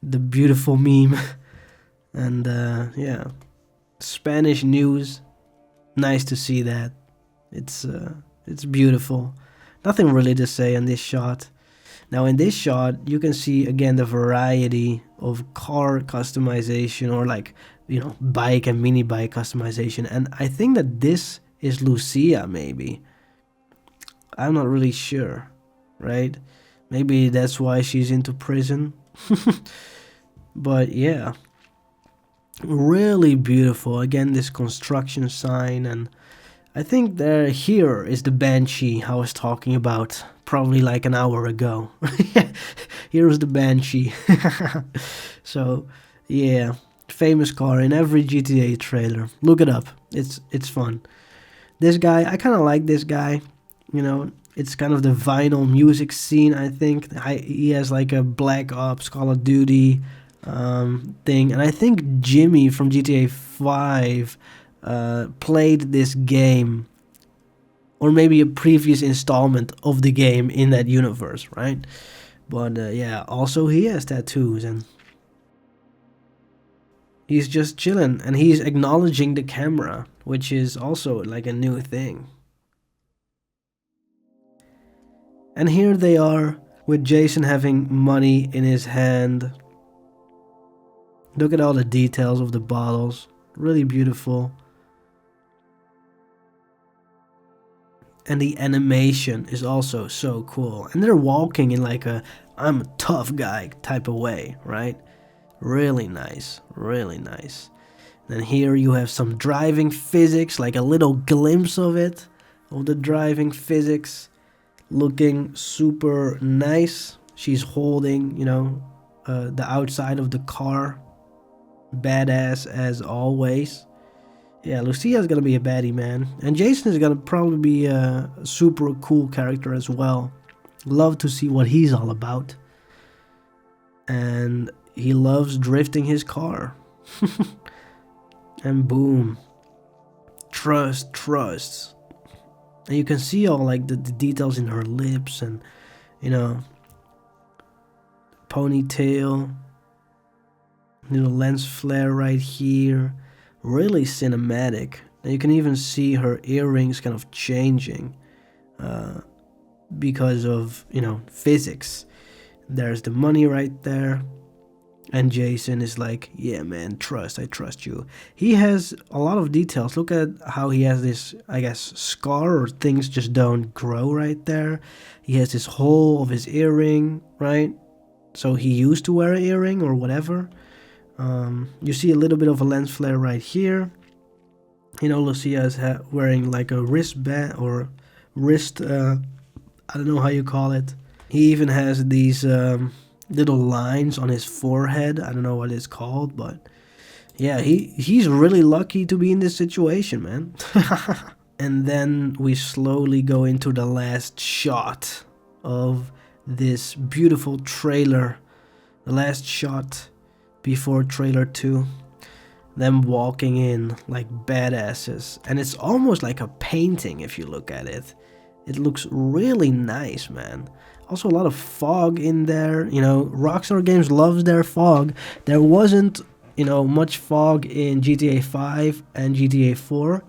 The beautiful meme. And yeah, Spanish news. Nice to see that. It's beautiful. Nothing really to say on this shot. Now in this shot, you can see again the variety of car customization, or like, you know, bike and mini bike customization. And I think that this is Lucia, maybe. I'm not really sure, right? Maybe that's why she's into prison. But yeah, really beautiful. Again, this construction sign, and I think there here is the Banshee I was talking about probably like an hour ago. Here's the Banshee. So yeah, famous car in every GTA trailer. Look it up. It's fun. This guy, I kind of like this guy. You know, it's kind of the vinyl music scene, I think. He has like a Black Ops, Call of Duty thing. And I think Jimmy from GTA 5 played this game, or maybe a previous installment of the game in that universe, right? But yeah, also he has tattoos, and he's just chilling, and he's acknowledging the camera, which is also like a new thing. And here they are with Jason having money in his hand. Look at all the details of the bottles. Really beautiful. And the animation is also so cool. And they're walking in like a I'm a tough guy type of way, right? Really nice, really nice. Then here you have some driving physics, like a little glimpse of it, of the driving physics, looking super nice. She's holding, you know, the outside of the car, badass as always. Yeah, Lucia is gonna be a baddie, man, and Jason is gonna probably be a super cool character as well. Love to see what he's all about, and he loves drifting his car. And boom, trust. And you can see all like the details in her lips and, you know, ponytail, little lens flare right here, really cinematic. And you can even see her earrings kind of changing because of, you know, physics. There's the money right there. And Jason is like, yeah, man, I trust you. He has a lot of details. Look at how he has this, I guess, scar, or things just don't grow right there. He has this hole of his earring, right? So he used to wear an earring or whatever. You see a little bit of a lens flare right here. You know, Lucia is wearing like a wristband or wrist, I don't know how you call it. He even has these little lines on his forehead. I don't know what it's called, but yeah, he's really lucky to be in this situation, man. And then we slowly go into the last shot of this beautiful trailer, the last shot before trailer 2, them walking in like badasses, and it's almost like a painting if you look at it. It looks really nice, man. Also a lot of fog in there. You know, Rockstar Games loves their fog. There wasn't, you know, much fog in GTA 5 and GTA 4.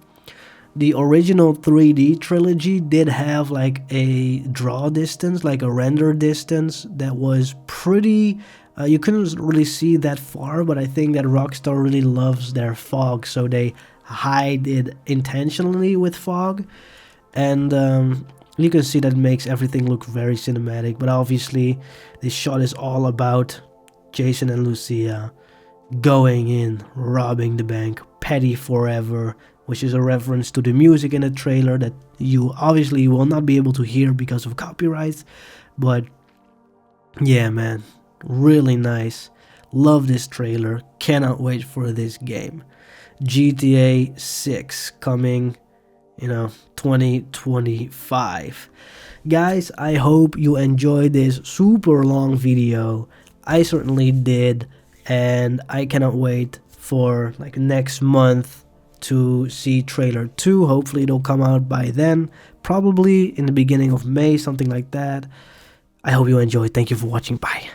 The original 3D trilogy did have like a draw distance, like a render distance that was pretty, you couldn't really see that far, but I think that Rockstar really loves their fog, so they hide it intentionally with fog. And you can see that makes everything look very cinematic, but obviously this shot is all about Jason and Lucia going in, robbing the bank, petty forever, which is a reference to the music in the trailer that you obviously will not be able to hear because of copyrights. But yeah, man, really nice. Love this trailer, cannot wait for this game. GTA 6 coming, you know, 2025. Guys, I hope you enjoyed this super long video. I certainly did, and I cannot wait for like next month to see trailer 2. Hopefully it'll come out by then, probably in the beginning of May, something like that. I hope you enjoyed. Thank you for watching. Bye.